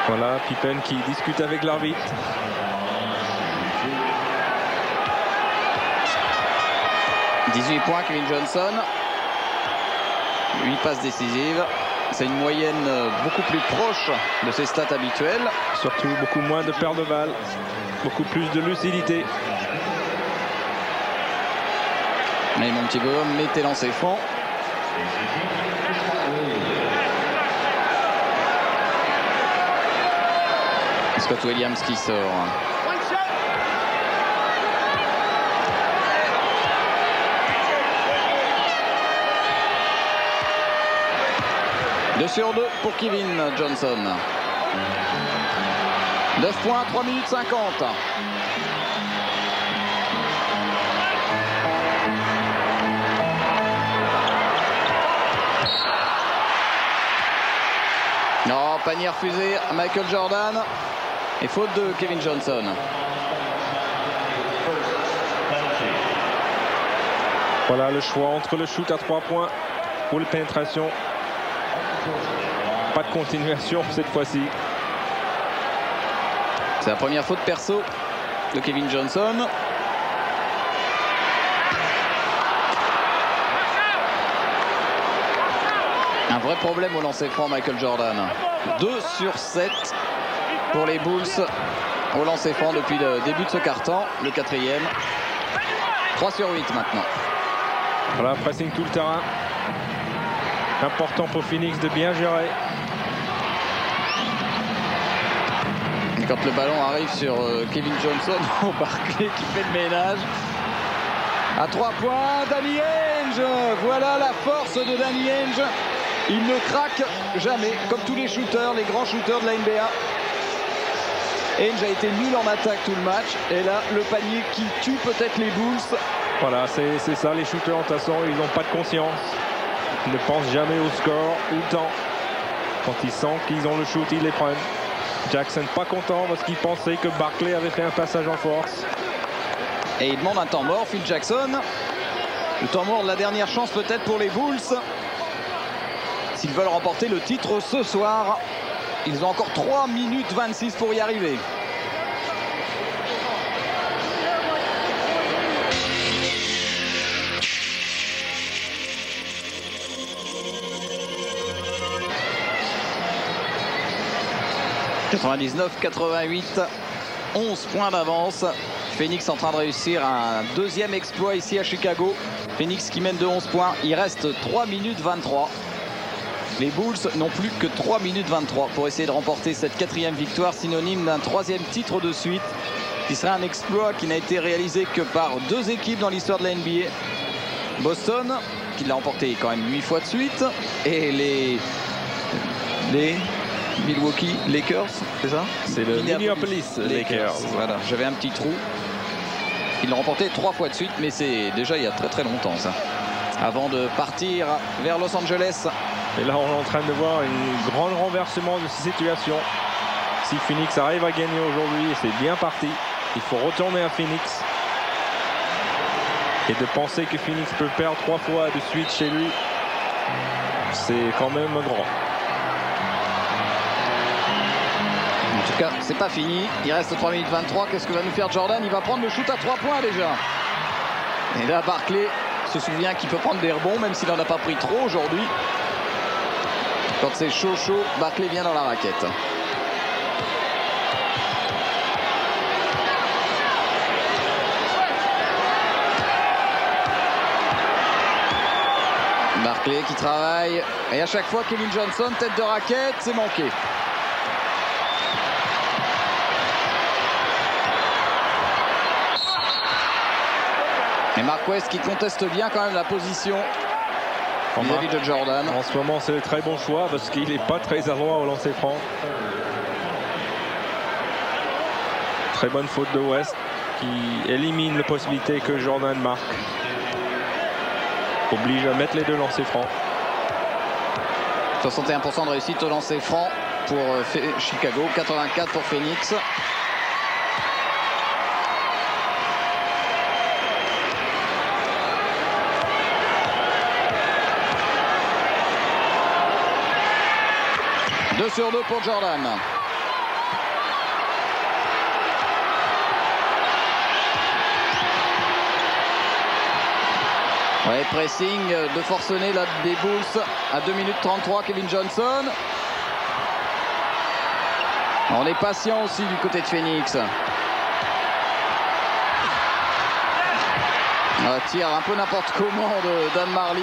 Voilà, Pippen qui discute avec l'arbitre. « 18 points, Kevin Johnson. 8 passes décisives. C'est une moyenne beaucoup plus proche de ses stats habituelles. Surtout beaucoup moins de pertes de balles. Beaucoup plus de lucidité. Mais mon petit bonhomme, mettez lancé franc. Scott Williams qui sort. Deux sur 2 pour Kevin Johnson. 9 points, 3 minutes 50. Non, panier refusé à Michael Jordan. Et faute de Kevin Johnson. Voilà le choix entre le shoot à 3 points ou la pénétration. Pas de continuation cette fois-ci. C'est la première faute perso de Kevin Johnson. Un vrai problème au lancer franc, Michael Jordan. 2 sur 7 pour les Bulls au lancer franc depuis le début de ce quart-temps, le 4e. 3 sur 8 maintenant. Voilà, pressing tout le terrain. Important pour Phoenix de bien gérer. Et quand le ballon arrive sur Kevin Johnson, au Barclay qui fait le ménage. À 3 points, Danny Ainge. Voilà la force de Danny Ainge. Il ne craque jamais, comme tous les shooters, les grands shooters de la NBA. Ainge a été nul en attaque tout le match. Et là, le panier qui tue peut-être les Bulls. Voilà, c'est ça, les shooters, de toute façon, ils n'ont pas de conscience. Ils ne pensent jamais au score ou le temps. Quand ils sentent qu'ils ont le shoot, ils les prennent. Jackson pas content parce qu'il pensait que Barclay avait fait un passage en force. Et il demande un temps mort, Phil Jackson. Le temps mort de la dernière chance peut-être pour les Bulls. S'ils veulent remporter le titre ce soir, ils ont encore 3 minutes 26 pour y arriver. « 99-88, 11 points d'avance. Phoenix en train de réussir un deuxième exploit ici à Chicago. Phoenix qui mène de 11 points. Il reste 3 minutes 23. Les Bulls n'ont plus que 3 minutes 23 pour essayer de remporter cette 4e victoire, synonyme d'un 3e titre de suite, qui serait un exploit qui n'a été réalisé que par 2 équipes dans l'histoire de la NBA. Boston, qui l'a remporté quand même 8 fois de suite, et les Milwaukee Lakers, c'est ça? C'est le Minneapolis Lakers. Voilà, j'avais un petit trou. Ils l'ont remporté 3 fois de suite, mais c'est déjà il y a très très longtemps ça. Avant de partir vers Los Angeles. Et là, on est en train de voir un grand renversement de cette situation. Si Phoenix arrive à gagner aujourd'hui, et c'est bien parti, il faut retourner à Phoenix. Et de penser que Phoenix peut perdre 3 fois de suite chez lui, c'est quand même grand. En tout cas, c'est pas fini. Il reste 3 minutes 23. Qu'est-ce que va nous faire Jordan? Il va prendre le shoot à 3 points déjà. Et là, Barclay se souvient qu'il peut prendre des rebonds, même s'il n'en a pas pris trop aujourd'hui. Quand c'est chaud, Barkley vient dans la raquette. Barkley qui travaille. Et à chaque fois, Kevin Johnson, tête de raquette, c'est manqué. Et Mark West qui conteste bien quand même la position vis-à-vis de Jordan. En ce moment, c'est un très bon choix parce qu'il n'est pas très adroit au lancer franc. Très bonne faute de West qui élimine la possibilité que Jordan marque. Oblige à mettre les deux lancers francs. 61% de réussite au lancer franc pour Chicago, 84 pour Phoenix. Deux sur 2 pour Jordan. Ouais, pressing de forcené là des Bulls à 2 minutes 33, Kevin Johnson. On est patient aussi du côté de Phoenix. Tire un peu n'importe comment de Dan Marley.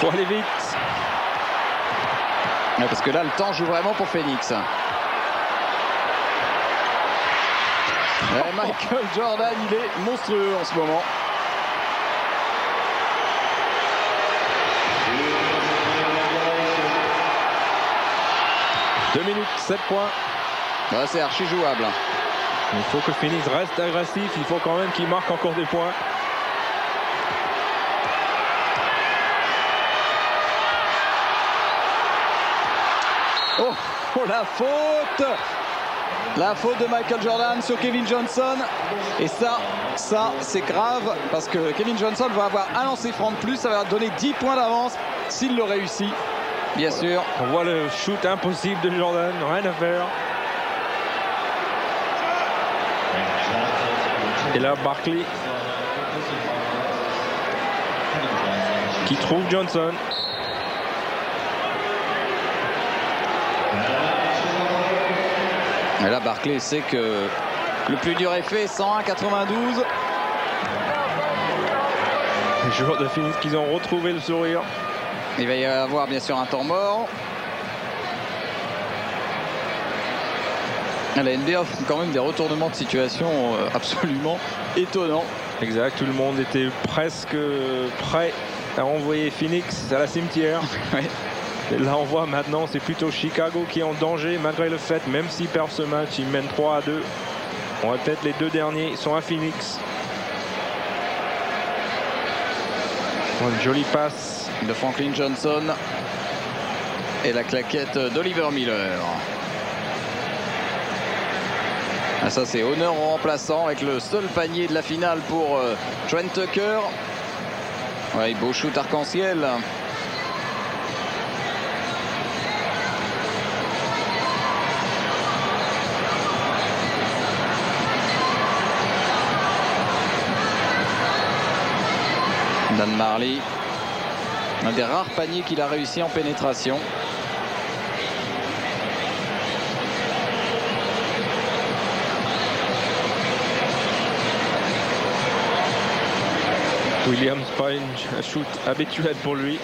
Faut aller vite. Ouais, parce que là le temps joue vraiment pour Phoenix. Michael Jordan, il est monstrueux en ce moment. Deux minutes, 7 points. Ouais, c'est archi jouable. Il faut que Phoenix reste agressif. Il faut quand même qu'il marque encore des points. Oh, la faute! La faute de Michael Jordan sur Kevin Johnson. Et ça c'est grave parce que Kevin Johnson va avoir un lancer franc de plus. Ça va donner 10 points d'avance s'il le réussit, bien sûr. On voit le shoot impossible de Jordan, rien à faire. Et là, Barkley qui trouve Johnson. Et là, Barkley sait que le plus dur est fait, 101-92. Les joueurs de Phoenix qui ont retrouvé le sourire. Il va y avoir bien sûr un temps mort. La NBA offre quand même des retournements de situation absolument étonnants. Exact, tout le monde était presque prêt à envoyer Phoenix à la cimetière. Oui. Et là, on voit maintenant, c'est plutôt Chicago qui est en danger, malgré le fait, même s'ils perdent ce match, ils mènent 3-2. On répète, les deux derniers sont à Phoenix. Une jolie passe de Franklin Johnson. Et la claquette d'Oliver Miller. Ah, ça, c'est honneur au remplaçant avec le seul panier de la finale pour Trent Tucker. Ouais, beau shoot arc-en-ciel. Dan Marley, un des rares paniers qu'il a réussi en pénétration. Williams, pas un shoot habituel pour lui.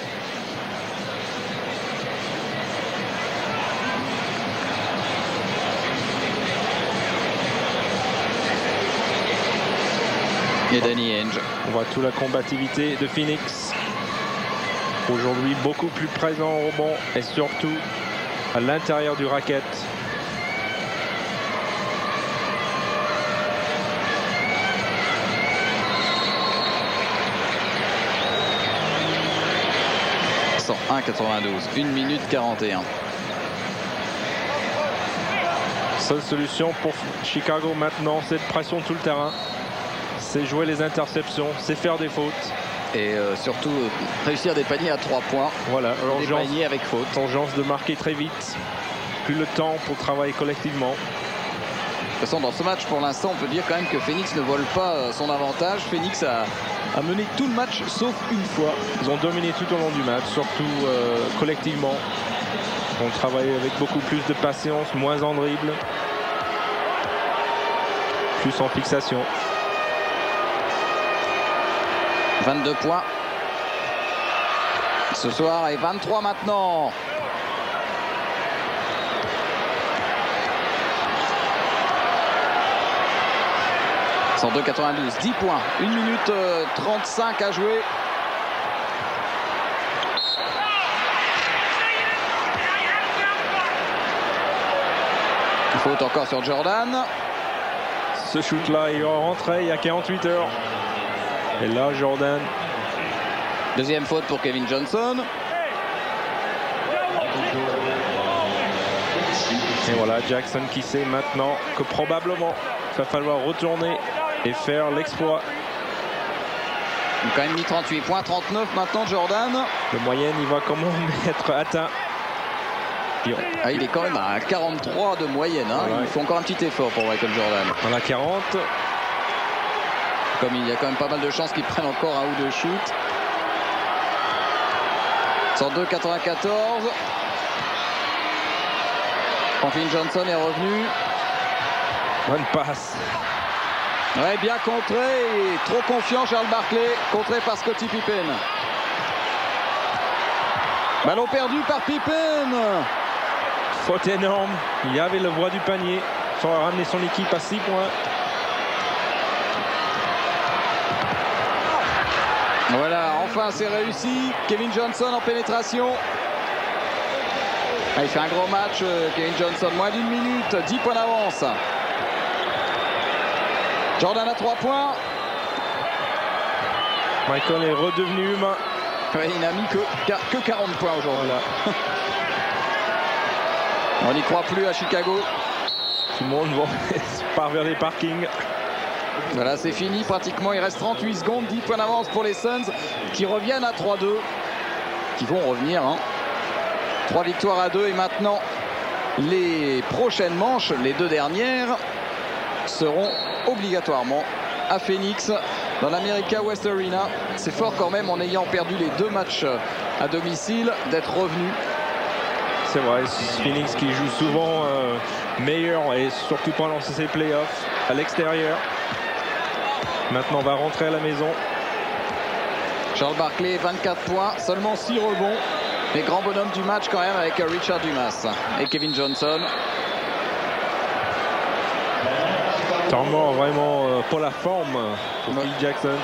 Et Danny Ainge. On voit toute la combativité de Phoenix. Aujourd'hui, beaucoup plus présent au rebond et surtout à l'intérieur du racket. « 1,92, 1 minute 41. Seule solution pour Chicago maintenant, c'est de pression tout le terrain. C'est jouer les interceptions, c'est faire des fautes. Et surtout réussir des paniers à 3 points. Voilà, des paniers avec faute. Urgence de marquer très vite. Plus le temps pour travailler collectivement. De toute façon, dans ce match, pour l'instant, on peut dire quand même que Phoenix ne vole pas son avantage. Phoenix a a mené tout le match sauf une fois. Ils ont dominé tout au long du match, surtout collectivement. Ils ont travaillé avec beaucoup plus de patience, moins en dribble, plus en fixation. 22 points ce soir et 23 maintenant. « 102,92, 10 points, 1 minute 35 à jouer. Faute encore sur Jordan. Ce shoot-là, il est rentré il y a 48 heures. Et là, Jordan. Deuxième faute pour Kevin Johnson. Et voilà, Jackson qui sait maintenant que probablement il va falloir retourner et faire l'exploit. Il a quand même mis 38 points, 39 maintenant Jordan. Le moyenne, il va comment être atteint. Ah, il est quand même à 43 de moyenne. Hein. Voilà. Il faut encore un petit effort pour Michael Jordan. Voilà, 40. Comme il y a quand même pas mal de chances qu'il prenne encore un ou deux shoots. 102,94. Franklin Johnson est revenu. Bonne passe. Ouais, bien contré. Et trop confiant Charles Barkley. Contré par Scottie Pippen. Ballon perdu par Pippen. Faute énorme. Il y avait le voie du panier. Ça va ramener son équipe à 6 points. Voilà, enfin c'est réussi. Kevin Johnson en pénétration. Ah, il fait un gros match, Kevin Johnson. Moins d'une minute, 10 points d'avance. Jordan à 3 points. Michael est redevenu humain. Ouais, il n'a mis que 40 points aujourd'hui. Voilà. On n'y croit plus à Chicago. Tout le monde part vers les parkings. Voilà, c'est fini pratiquement. Il reste 38 secondes, 10 points d'avance pour les Suns qui reviennent à 3-2. Qui vont revenir. 3 victoires à 2 et maintenant les prochaines manches, les deux dernières, seront obligatoirement à Phoenix dans l'America West Arena. C'est fort quand même en ayant perdu les 2 matchs à domicile d'être revenu. C'est vrai, Phoenix qui joue souvent meilleur et surtout pendant ses playoffs à l'extérieur. Maintenant on va rentrer à la maison. Charles Barkley, 24 points, seulement 6 rebonds. Les grands bonhommes du match quand même avec Richard Dumas et Kevin Johnson. Temps mort vraiment pour la forme pour Phil Jackson.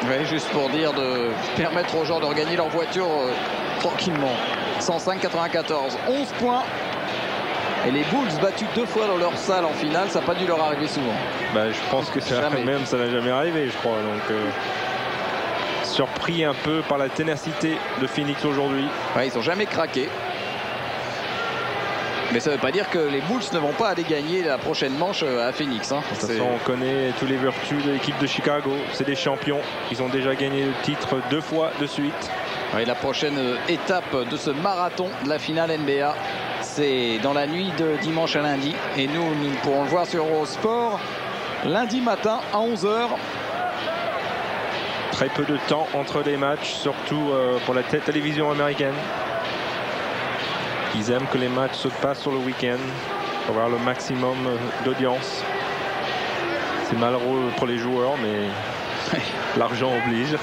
Oui, juste pour dire de permettre aux gens de regagner leur voiture tranquillement. 105-94, 11 points. Et les Bulls battus 2 fois dans leur salle en finale, ça n'a pas dû leur arriver souvent. Bah, je pense que ça n'a jamais arrivé, je crois. Donc, surpris un peu par la ténacité de Phoenix aujourd'hui. Ouais, ils n'ont jamais craqué. Mais ça ne veut pas dire que les Bulls ne vont pas aller gagner la prochaine manche à Phoenix. De toute façon, on connaît toutes les vertus de l'équipe de Chicago. C'est des champions. Ils ont déjà gagné le titre 2 fois de suite. Ouais, la prochaine étape de ce marathon de la finale NBA, c'est dans la nuit de dimanche à lundi. Et nous pourrons le voir sur Eurosport lundi matin à 11h. Très peu de temps entre les matchs, surtout pour la télévision américaine. Ils aiment que les matchs se passent sur le week-end pour avoir le maximum d'audience. C'est malheureux pour les joueurs, mais l'argent oblige.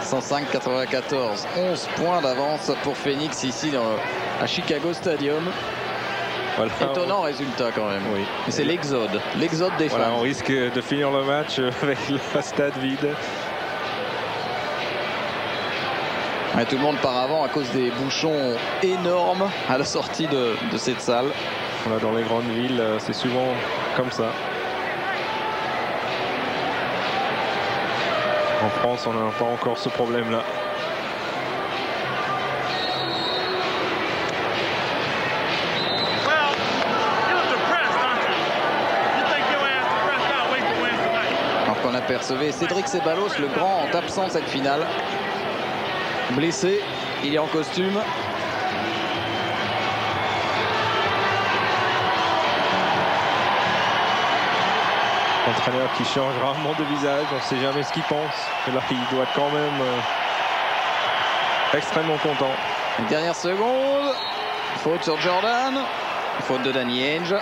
105-94, 11 points d'avance pour Phoenix ici à Chicago Stadium. Voilà. Étonnant résultat quand même. Oui. Mais c'est l'exode des voilà, fans. on risque de finir le match avec le stade vide. Ouais, tout le monde part avant à cause des bouchons énormes à la sortie de cette salle. Voilà, dans les grandes villes, c'est souvent comme ça. En France, on n'a pas encore ce problème-là. Alors qu'on apercevait Cédric Ceballos, le grand, en absent de cette finale. Blessé, il est en costume. Entraîneur qui change rarement de visage, on ne sait jamais ce qu'il pense. Et là, il doit être quand même extrêmement content. Une dernière seconde. Faute sur Jordan. Faute de Danny Ainge.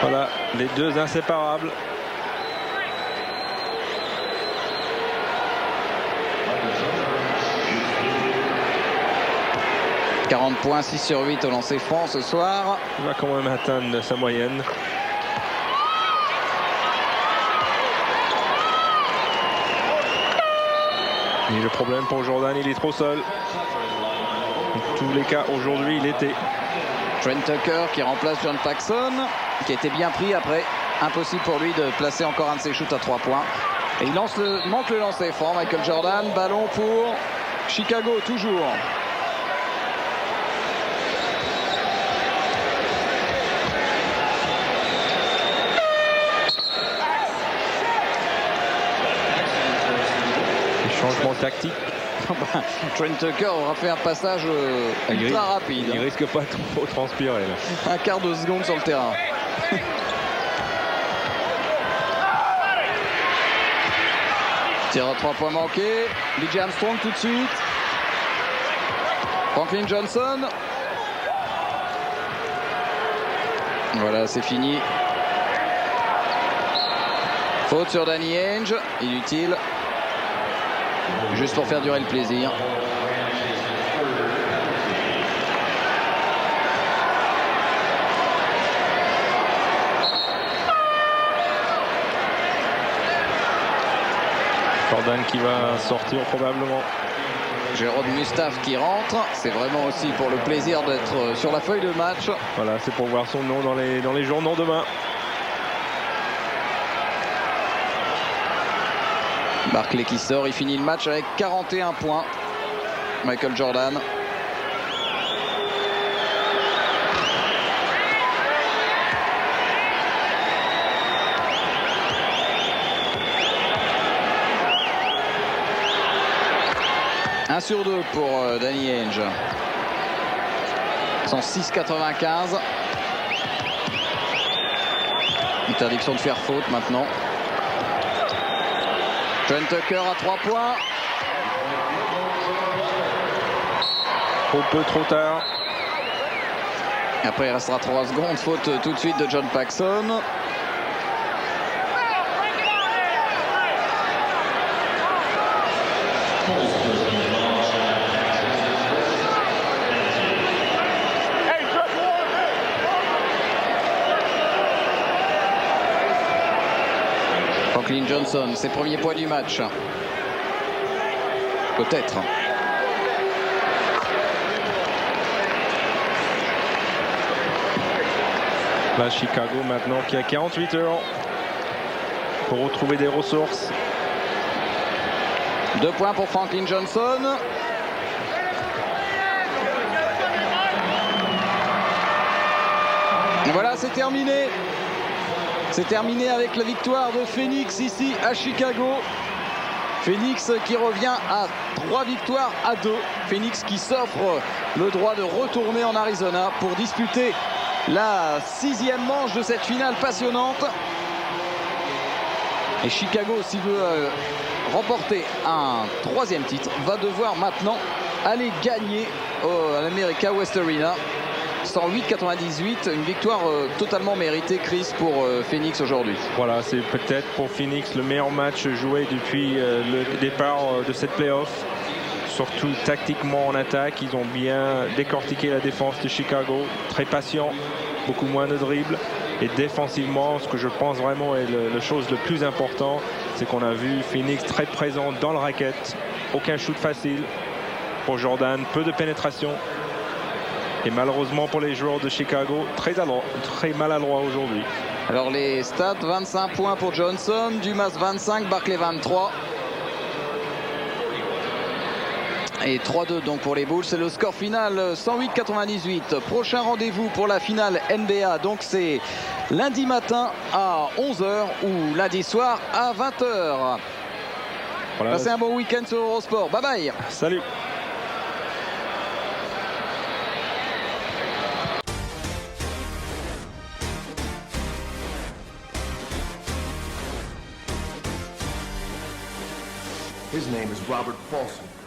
Voilà, les deux inséparables. « 40 points, 6 sur 8 au lancer franc ce soir. » Il va quand même atteindre sa moyenne. Et le problème pour Jordan, il est trop seul. En tous les cas, aujourd'hui, il était. Trent Tucker qui remplace John Paxson, qui était bien pris après. Impossible pour lui de placer encore un de ses shoots à 3 points. Et il manque le lancer franc. Michael Jordan, ballon pour Chicago toujours. Changement tactique. Trent Tucker aura fait un passage ultra rapide. Il risque pas trop transpirer là. Un quart de seconde sur le terrain. Tir à 3 points manqué. B.J. Armstrong tout de suite. Franklin Johnson. Voilà, c'est fini. Faute sur Danny Ainge. Inutile. Juste pour faire durer le plaisir. Jordan qui va sortir probablement. Jérôme Mustaf qui rentre. C'est vraiment aussi pour le plaisir d'être sur la feuille de match. Voilà, c'est pour voir son nom dans les journaux demain. Barclay qui sort, il finit le match avec 41 points. Michael Jordan. Un sur 2 pour Danny Ainge. 106,95. Interdiction de faire faute maintenant. Trent Tucker à 3 points. Trop tard. Après il restera 3 secondes. Faute tout de suite de John Paxson. Franklin Johnson, ses premiers points du match. Peut-être. Là, Chicago maintenant qui a 48 heures pour retrouver des ressources. 2 points pour Franklin Johnson. Voilà, c'est terminé. C'est terminé avec la victoire de Phoenix ici à Chicago. Phoenix qui revient à 3 victoires à 2. Phoenix qui s'offre le droit de retourner en Arizona pour disputer la 6e manche de cette finale passionnante. Et Chicago, s'il veut remporter un 3e titre, va devoir maintenant aller gagner à l'America West Arena. 108-98, une victoire totalement méritée, Chris, pour Phoenix aujourd'hui. Voilà, c'est peut-être pour Phoenix le meilleur match joué depuis le départ de cette play-off. Surtout tactiquement en attaque, ils ont bien décortiqué la défense de Chicago, très patient, beaucoup moins de dribbles. Et défensivement, ce que je pense vraiment est la chose le plus important, c'est qu'on a vu Phoenix très présent dans le racket. Aucun shoot facile pour Jordan, peu de pénétration. Et malheureusement pour les joueurs de Chicago, très maladroit aujourd'hui. Alors les stats, 25 points pour Johnson, Dumas 25, Barclay 23. Et 3-2 donc pour les Bulls. C'est le score final 108-98. Prochain rendez-vous pour la finale NBA. Donc c'est lundi matin à 11h ou lundi soir à 20h. Voilà. Passez un bon week-end sur Eurosport. Bye bye. Salut. His name is Robert Paulson.